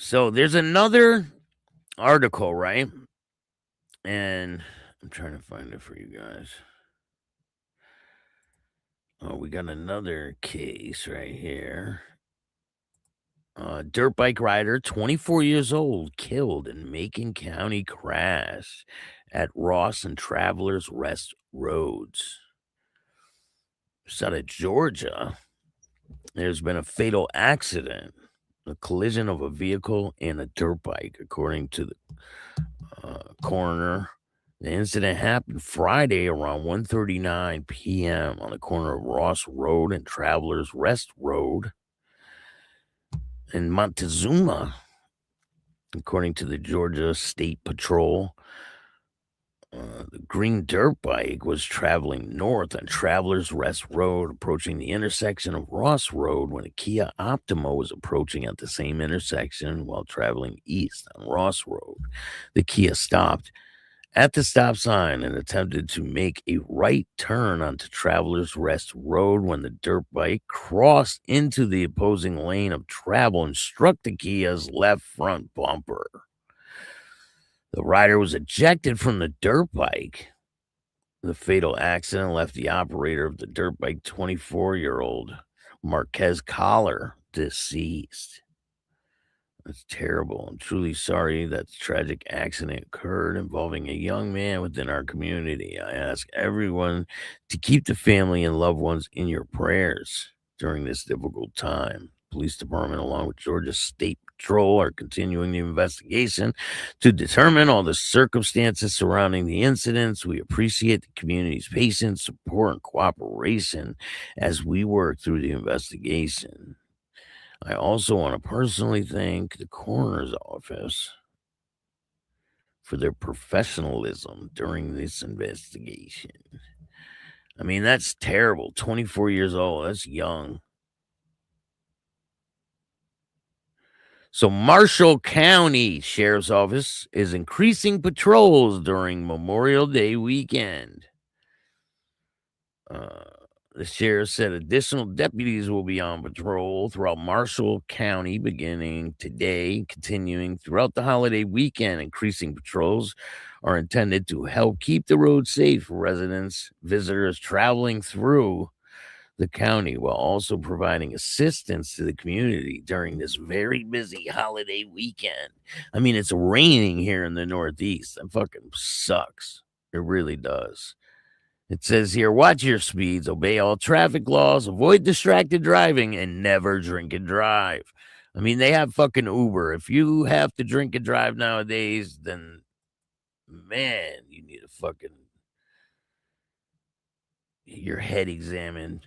So there's another article, right? And I'm trying to find it for you guys. Oh, we got another case right here. Dirt bike rider, 24 years old, killed in Macon County crash at Ross and Travelers Rest Roads. It's out of Georgia. There's been a fatal accident, a collision of a vehicle and a dirt bike, according to the coroner. The incident happened Friday around 1:39 p.m. on the corner of Ross Road and Travelers Rest Road in Montezuma, according to the Georgia State Patrol. The green dirt bike was traveling north on Travelers Rest Road, approaching the intersection of Ross Road when a Kia Optima was approaching at the same intersection while traveling east on Ross Road. The Kia stopped at the stop sign and attempted to make a right turn onto Travelers Rest Road when the dirt bike crossed into the opposing lane of travel and struck the Kia's left front bumper. The rider was ejected from the dirt bike. The fatal accident left the operator of the dirt bike, 24-year-old Marquez Collar, deceased. That's terrible. I'm truly sorry that the tragic accident occurred involving a young man within our community. I ask everyone to keep the family and loved ones in your prayers during this difficult time. Police Department, along with Georgia State Patrol, are continuing the investigation to determine all the circumstances surrounding the incidents. We appreciate the community's patience, support, and cooperation as we work through the investigation. I also want to personally thank the coroner's office for their professionalism during this investigation. I mean, that's terrible. 24 years old. That's young. So Marshall County Sheriff's Office is increasing patrols during Memorial Day weekend. The sheriff said additional deputies will be on patrol throughout Marshall County beginning today, continuing throughout the holiday weekend. Increasing patrols are intended to help keep the road safe for residents, visitors traveling through the county, while also providing assistance to the community during this very busy holiday weekend. I mean, it's raining here in the Northeast. That fucking sucks. It really does. It says here, watch your speeds, obey all traffic laws, avoid distracted driving, and never drink and drive. I mean, they have fucking Uber. If you have to drink and drive nowadays, then, man, you need to fucking your head examined.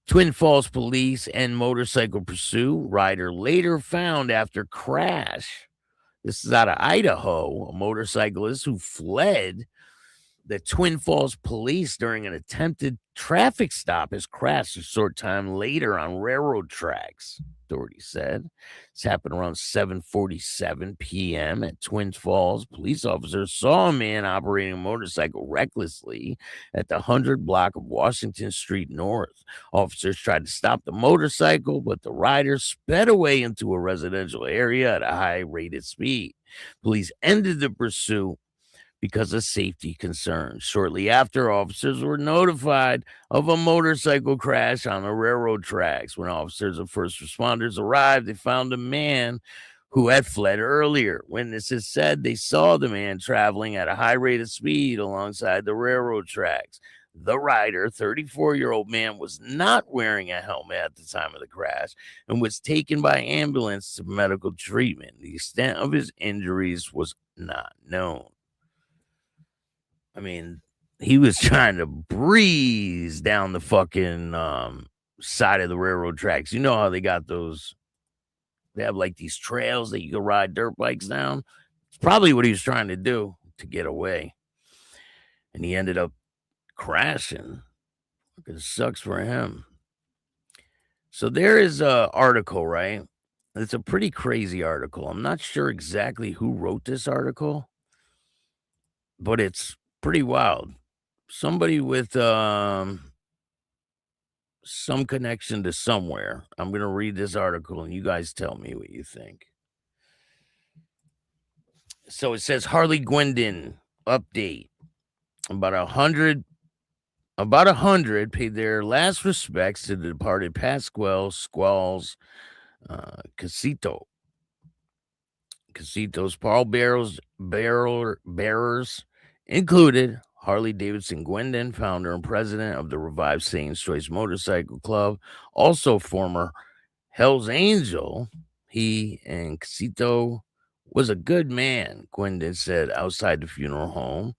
Twin Falls police and motorcycle pursuit. Rider later found after crash. This is out of Idaho. A motorcyclist who fled the Twin Falls police during an attempted traffic stop has crashed a short time later on railroad tracks, authorities said. This happened around 7:47 p.m. at Twin Falls. Police officers saw a man operating a motorcycle recklessly at the 100 block of Washington Street North. Officers tried to stop the motorcycle, but the rider sped away into a residential area at a high rated speed. Police ended the pursuit because of safety concerns. Shortly after, officers were notified of a motorcycle crash on the railroad tracks. When officers and first responders arrived, they found a man who had fled earlier. Witnesses said they saw the man traveling at a high rate of speed alongside the railroad tracks. The rider, 34-year-old man, was not wearing a helmet at the time of the crash and was taken by ambulance to medical treatment. The extent of his injuries was not known. I mean, he was trying to breeze down the fucking side of the railroad tracks. You know how they got those, they have like these trails that you can ride dirt bikes down. It's probably what he was trying to do to get away. And he ended up crashing. It sucks for him. So there is an article, right? It's a pretty crazy article. I'm not sure exactly who wrote this article, but it's pretty wild. Somebody with some connection to somewhere. I'm going to read this article and you guys tell me what you think. So it says Harley Gwendon update. About 100 paid their last respects to the departed Pascual Squalls Casito. Casitos bearers included Harley Davidson Gwendon, founder and president of the revived Satan's Choice Motorcycle Club, also former Hell's Angel. He and Casito was a good man, Gwendon said outside the funeral home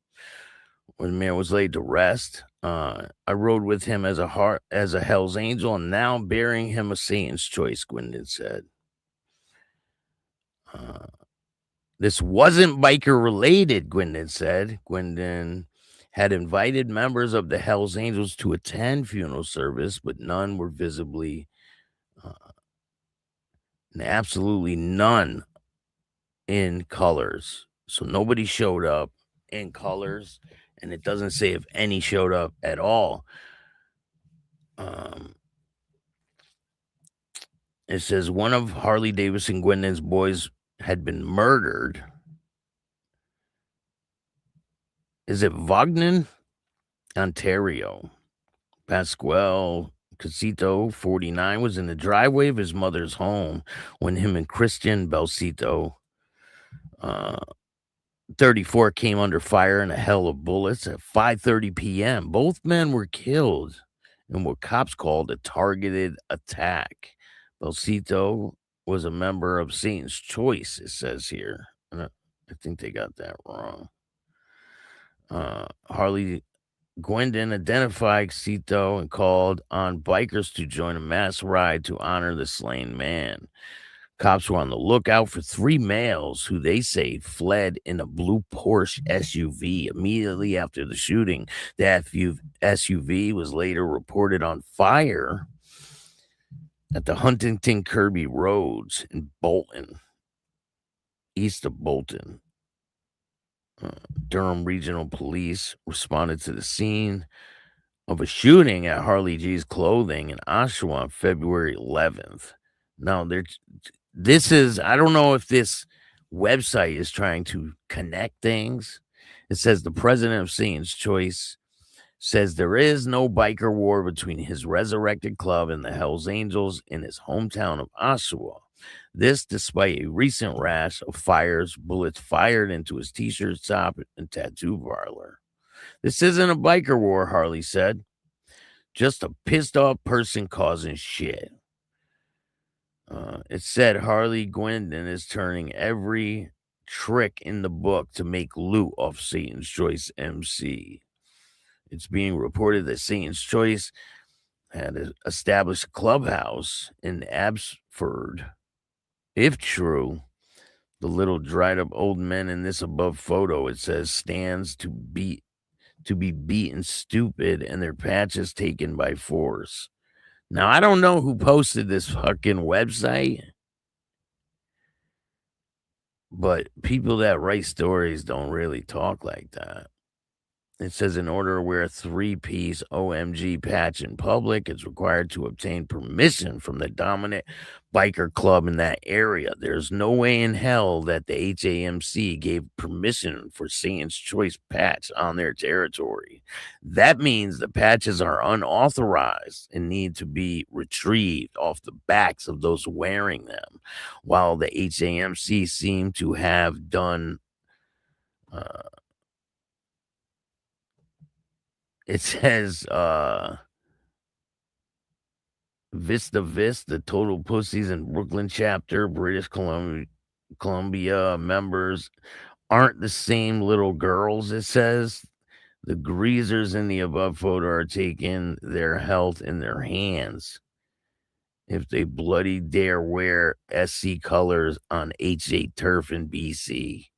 when the man was laid to rest. I rode with him as a Hell's Angel, and now I'm burying him a Satan's Choice, Gwendon said. This wasn't biker related, Gwendon said. Gwendon had invited members of the Hells Angels to attend funeral service, but none were visibly, and absolutely none in colors. So nobody showed up in colors, and it doesn't say if any showed up at all. It says one of Harley Davidson Gwendon's boys had been murdered. Is it Vagnon, Ontario? Pascual Casito, 49, was in the driveway of his mother's home when him and Christian Belcito, 34, came under fire in a hail of bullets at 5:30 p.m. Both men were killed in what cops called a targeted attack. Belcito was a member of Satan's Choice, it says here. And I think they got that wrong. Harley Gwendon identified Cito and called on bikers to join a mass ride to honor the slain man. Cops were on the lookout for 3 males who they say fled in a blue Porsche SUV immediately after the shooting. The SUV was later reported on fire at the Huntington Kirby Roads in Bolton, east of Bolton. Durham Regional Police responded to the scene of a shooting at Harley G's Clothing in Oshawa on February 11th. Now, I don't know if this website is trying to connect things. It says the president of Satan's Choice says there is no biker war between his resurrected club and the Hells Angels in his hometown of Oshawa. This despite a recent rash of bullets fired into his t-shirt shop and tattoo parlor. This isn't a biker war, Harley said. Just a pissed off person causing shit. It said Harley Gwendon is turning every trick in the book to make loot off Satan's Choice MC. It's being reported that Satan's Choice had established a clubhouse in Abbotsford. If true, the little dried up old men in this above photo, it says, stands to be beaten stupid and their patches taken by force. Now, I don't know who posted this fucking website, but people that write stories don't really talk like that. It says in order to wear a 3-piece OMG patch in public, it's required to obtain permission from the dominant biker club in that area. There's no way in hell that the HAMC gave permission for Satan's Choice patch on their territory. That means the patches are unauthorized and need to be retrieved off the backs of those wearing them, while the HAMC seem to have done... It says Vista, Total Pussies in Brooklyn chapter, British Columbia members aren't the same little girls, it says. The greasers in the above photo are taking their health in their hands if they bloody dare wear SC colors on H8 turf in BC.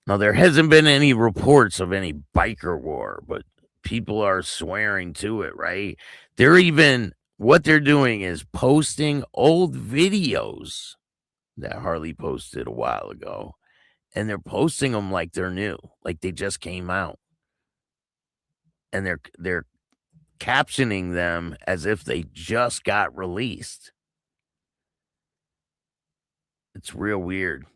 Now, there hasn't been any reports of any biker war, but people are swearing to it, right? What they're doing is posting old videos that Harley posted a while ago, and they're posting them like they're new, like they just came out. And they're captioning them as if they just got released. It's real weird.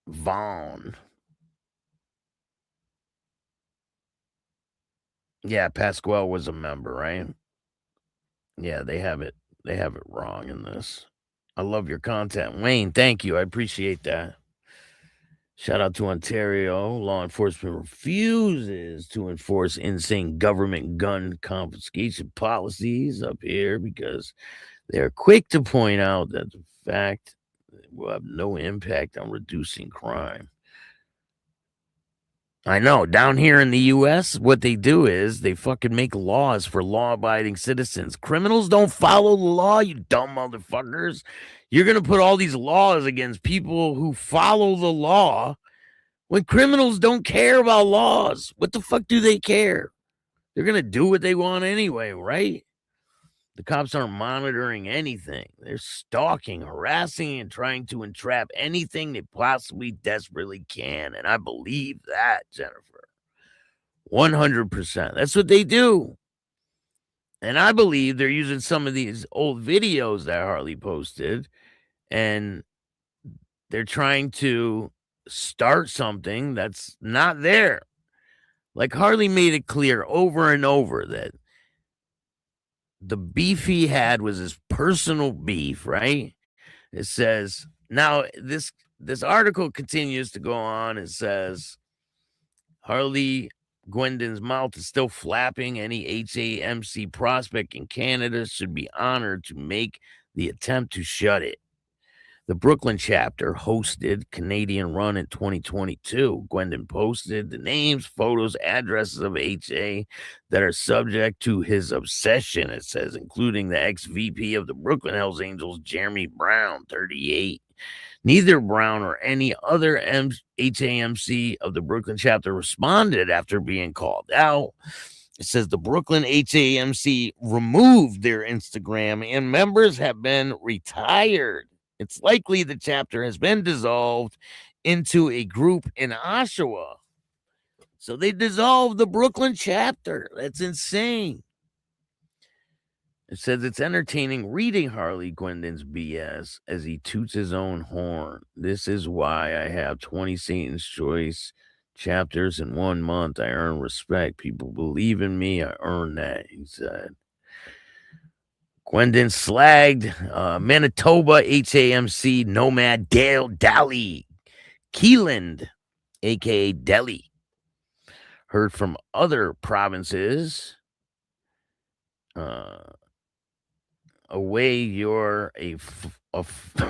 Vaughn. Yeah, Pasquale was a member, right? Yeah, they have it wrong in this. I love your content. Wayne, thank you. I appreciate that. Shout out to Ontario. Law enforcement refuses to enforce insane government gun confiscation policies up here because they're quick to point out that the fact will have no impact on reducing crime. I know. Down here in the U.S., what they do is they fucking make laws for law-abiding citizens. Criminals don't follow the law, you dumb motherfuckers. You're going to put all these laws against people who follow the law when criminals don't care about laws. What the fuck do they care? They're going to do what they want anyway, right? The cops aren't monitoring anything. They're stalking, harassing, and trying to entrap anything they possibly desperately can. And I believe that, Jennifer. 100%. That's what they do. And I believe they're using some of these old videos that Harley posted, and they're trying to start something that's not there. Like Harley made it clear over and over that the beef he had was his personal beef, right? It says, now this article continues to go on. It says, Harley Gwendon's mouth is still flapping. Any HAMC prospect in Canada should be honored to make the attempt to shut it. The Brooklyn chapter hosted Canadian Run in 2022. Gwendon posted the names, photos, addresses of HA that are subject to his obsession, it says, including the ex-VP of the Brooklyn Hells Angels, Jeremy Brown, 38. Neither Brown or any other HAMC of the Brooklyn chapter responded after being called out. It says the Brooklyn HAMC removed their Instagram and members have been retired. It's likely the chapter has been dissolved into a group in Oshawa. So they dissolved the Brooklyn chapter. That's insane. It says it's entertaining reading Harley Gwendon's BS as he toots his own horn. This is why I have 20 Satan's Choice chapters in 1 month. I earn respect. People believe in me. I earn that, he said. Gwendon slagged Manitoba HAMC nomad Dale Dally Keeland, a.k.a. Delhi. Heard from other provinces. Away, you're a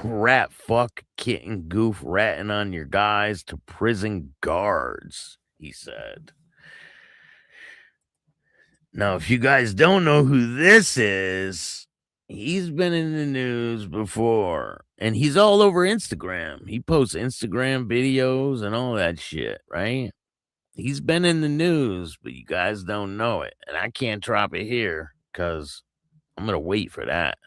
rat fuck kitten goof ratting on your guys to prison guards, he said. Now, if you guys don't know who this is, he's been in the news before, and he's all over Instagram. He posts Instagram videos and all that shit, right? He's been in the news, but you guys don't know it, and I can't drop it here because I'm going to wait for that.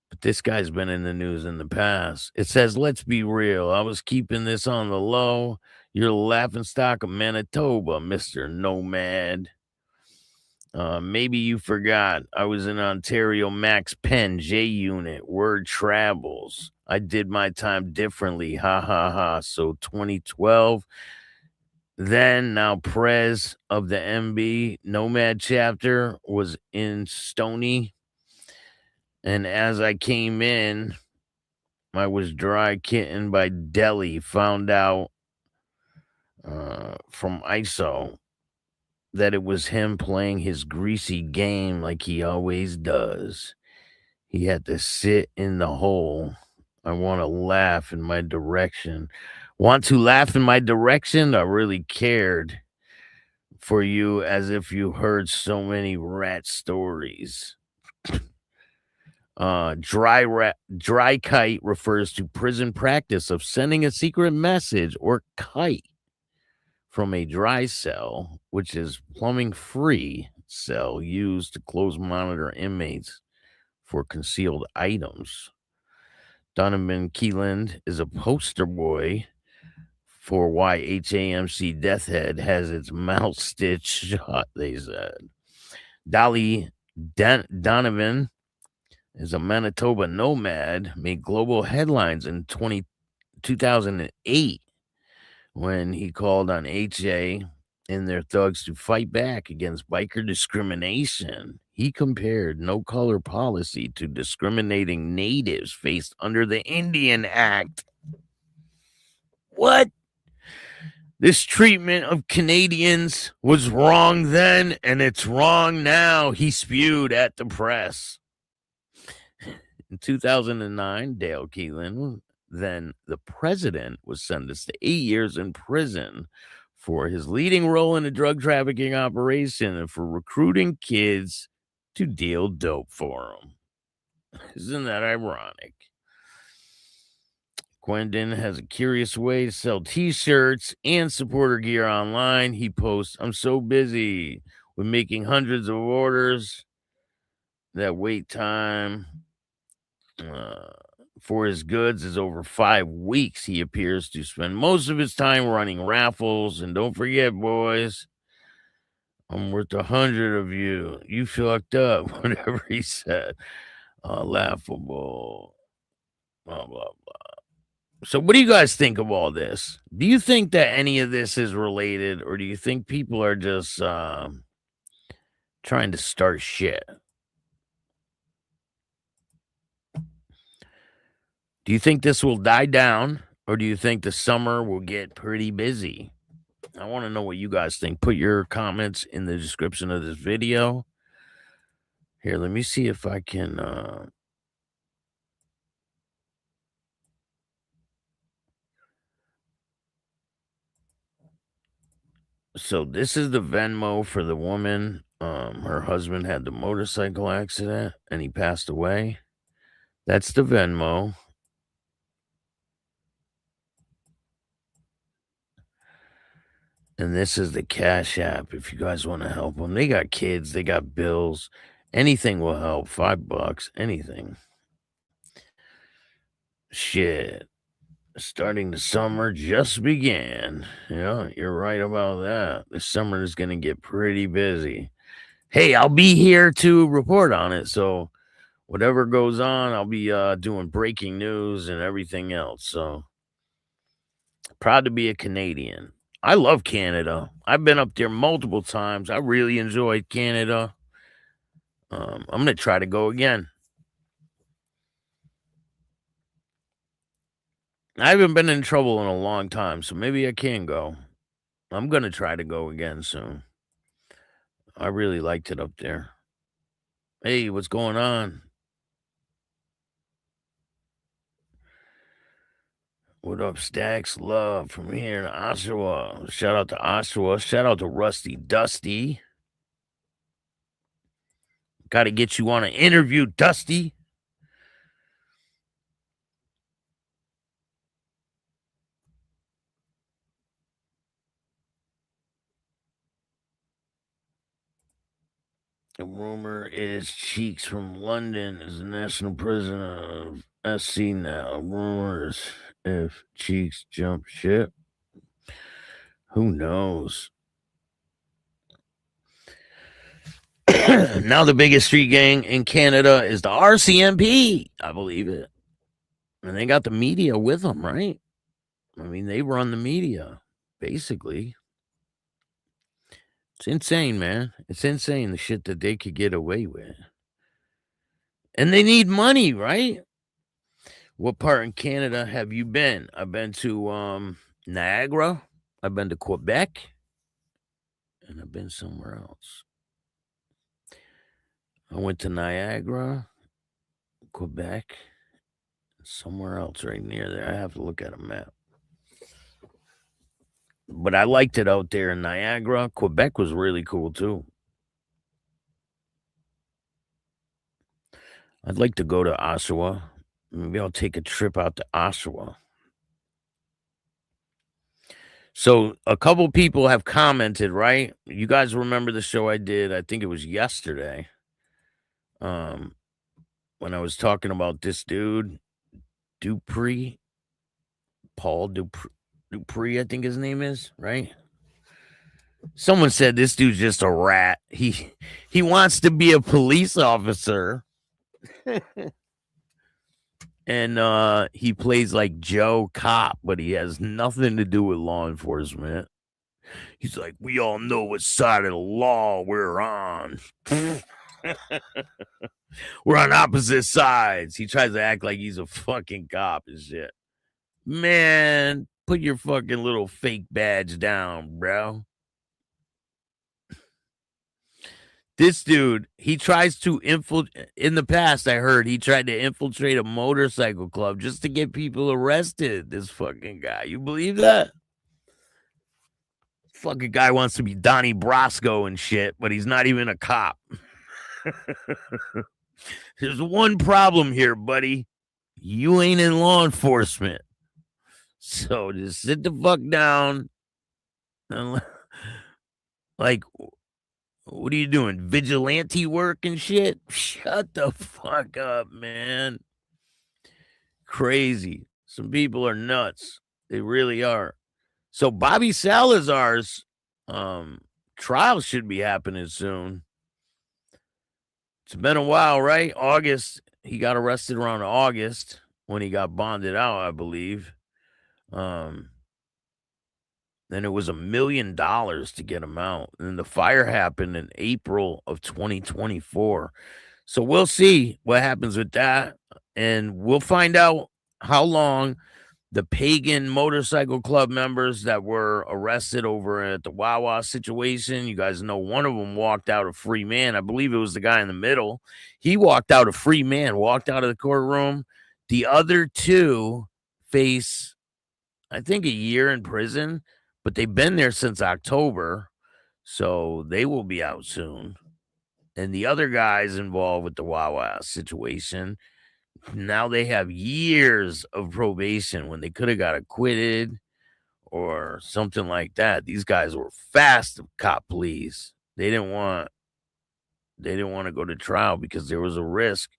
But this guy's been in the news in the past. It says, let's be real. I was keeping this on the low. You're the laughingstock of Manitoba, Mr. Nomad. Maybe you forgot I was in Ontario Max Pen J Unit. Word travels. I did my time differently. Ha ha ha. So 2012. Then now Prez of the MB Nomad chapter was in Stony. And as I came in, I was dry kitten by Delhi. Found out from ISO that it was him playing his greasy game like he always does. He had to sit in the hole. I want to laugh in my direction. Want to laugh in my direction? I really cared for you as if you heard so many rat stories. Dry kite refers to prison practice of sending a secret message or kite from a dry cell, which is plumbing-free cell used to close monitor inmates for concealed items. Donovan Keeland is a poster boy for why HAMC Death Head has its mouth stitched shut, they said. Dolly Donovan is a Manitoba nomad, made global headlines in 2008 when he called on HA and their thugs to fight back against biker discrimination. He compared no color policy to discriminating natives faced under the Indian Act. What? This treatment of Canadians was wrong then, and it's wrong now, he spewed at the press. In 2009, Dale Keelan, then the president, was sentenced to 8 years in prison for his leading role in a drug trafficking operation and for recruiting kids to deal dope for him. Isn't that ironic? Quentin has a curious way to sell t-shirts and supporter gear online. He posts, "I'm so busy with making hundreds of orders that wait time for his goods is over 5 weeks. He appears to spend most of his time running raffles. And don't forget, boys, I'm worth 100 of you. You fucked up," whatever he said. Laughable. Blah, blah, blah. So what do you guys think of all this? Do you think that any of this is related, or do you think people are just trying to start shit? Do you think this will die down, or do you think the summer will get pretty busy? I want to know what you guys think. Put your comments in the description of this video. Here, let me see if I can... So this is the Venmo for the woman. Her husband had the motorcycle accident, and he passed away. That's the Venmo. And this is the Cash App if you guys want to help them. They got kids. They got bills. Anything will help. $5. Anything. Shit. Starting the summer just began. Yeah, you're right about that. The summer is going to get pretty busy. Hey, I'll be here to report on it. So whatever goes on, I'll be doing breaking news and everything else. So proud to be a Canadian. I love Canada. I've been up there multiple times. I really enjoyed Canada. I'm going to try to go again. I haven't been in trouble in a long time, so maybe I can go. I'm going to try to go again soon. I really liked it up there. Hey, what's going on? What up, Stacks? Love from here in Oshawa. Shout out to Oshawa. Shout out to Rusty Dusty. Got to get you on an interview, Dusty. The rumor is Cheeks from London is the national president of SC now. Rumors if Cheeks jump ship. Who knows? Now the biggest street gang in Canada is the RCMP. I believe it. And they got the media with them, right? I mean, they run the media, basically. It's insane, man. It's insane the shit that they could get away with. And they need money, right? What part in Canada have you been? I've been to Niagara. I've been to Quebec. And I've been somewhere else. I went to Niagara, Quebec, somewhere else right near there. I have to look at a map. But I liked it out there in Niagara. Quebec was really cool, too. I'd like to go to Oshawa. Maybe I'll take a trip out to Oshawa. So a couple people have commented, right? You guys remember the show I did? I think it was yesterday. When I was talking about this dude, Dupree, Paul Dupree, I think his name is, right? Someone said this dude's just a rat. He wants to be a police officer. And he plays like Joe Cop, but he has nothing to do with law enforcement. He's like, we all know what side of the law we're on. We're on opposite sides. He tries to act like he's a fucking cop and shit. Man, put your fucking little fake badge down, bro. This dude, he tries to infiltrate. In the past, I heard he tried to infiltrate a motorcycle club just to get people arrested. This fucking guy. You believe that? Fucking guy wants to be Donnie Brasco and shit, but he's not even a cop. There's one problem here, buddy. You ain't in law enforcement. So just sit the fuck down. And, like, what are you doing? Vigilante work and shit? Shut the fuck up, man. Crazy. Some people are nuts. They really are. So Bobby Salazar's trial should be happening soon. It's been a while, right? August. He got arrested around August when he got bonded out, I believe. Then it was $1 million to get him out. And the fire happened in April of 2024. So we'll see what happens with that. And we'll find out how long the Pagan motorcycle club members that were arrested over at the Wawa situation. You guys know one of them walked out a free man. I believe it was the guy in the middle. He walked out a free man, walked out of the courtroom. The other two face, I think, a year in prison, but they've been there since October. So they will be out soon. And the other guys involved with the Wawa situation, now they have years of probation when they could have got acquitted or something like that. These guys were fast cop pleas. They didn't want to go to trial because there was a risk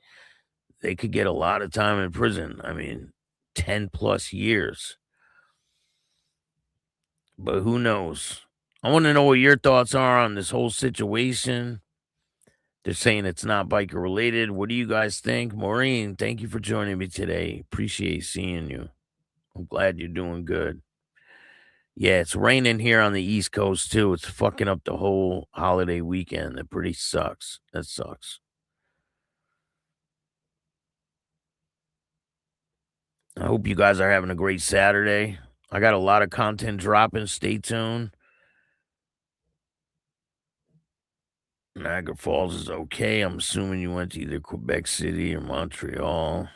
they could get a lot of time in prison. I mean, 10 plus years. But who knows? I want to know what your thoughts are on this whole situation. They're saying it's not biker related. What do you guys think? Maureen, thank you for joining me today. Appreciate seeing you. I'm glad you're doing good. Yeah, it's raining here on the East Coast too. It's fucking up the whole holiday weekend. It pretty sucks. That sucks. I hope you guys are having a great Saturday. I got a lot of content dropping. Stay tuned. Niagara Falls is okay. I'm assuming you went to either Quebec City or Montreal.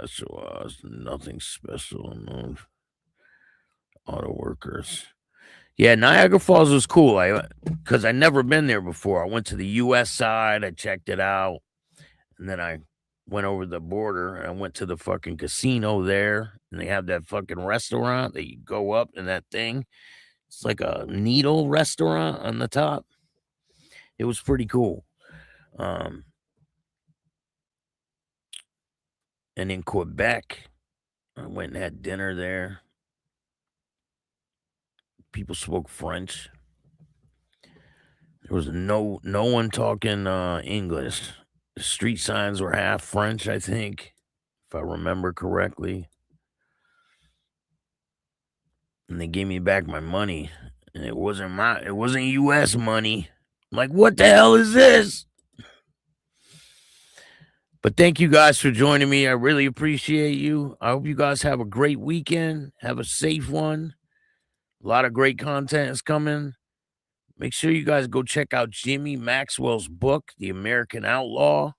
So nothing special. No auto workers. Yeah, Niagara Falls was cool. Because I never been there before. I went to the U.S. side. I checked it out. And then I went over the border and I went to the fucking casino there. And they have that fucking restaurant that you go up in that thing. It's like a needle restaurant on the top. It was pretty cool. And in Quebec, I went and had dinner there. People spoke French. There was no one talking English. The street signs were half French, I think, if I remember correctly. And they gave me back my money. And it wasn't US money. I'm like, what the hell is this? But thank you guys for joining me. I really appreciate you. I hope you guys have a great weekend. Have a safe one. A lot of great content is coming. Make sure you guys go check out Jimmy Maxwell's book, The American Outlaw,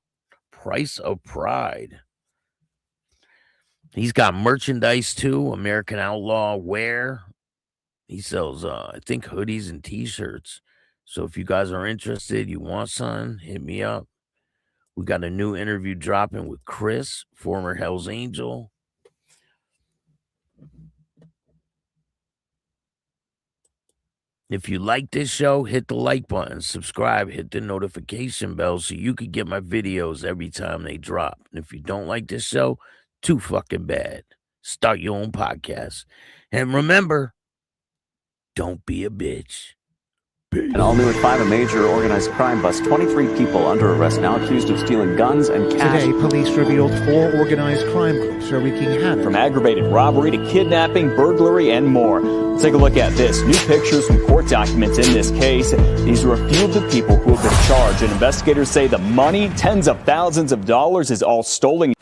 Price of Pride. He's got merchandise too, American Outlaw wear. He sells, I think, hoodies and t-shirts. So if you guys are interested, you want some, hit me up. We got a new interview dropping with Chris, former Hell's Angel. If you like this show, hit the like button, subscribe, hit the notification bell so you can get my videos every time they drop. And if you don't like this show, too fucking bad. Start your own podcast. And remember, don't be a bitch. Peace. And all new at 5, a major organized crime bust. 23 people under arrest now accused of stealing guns and cash. Today, police revealed 4 organized crime groups are wreaking havoc. From aggravated robbery to kidnapping, burglary, and more. Let's take a look at this. New pictures from court documents in this case. These are a few of the people who have been charged, and investigators say the money, tens of thousands of dollars, is all stolen.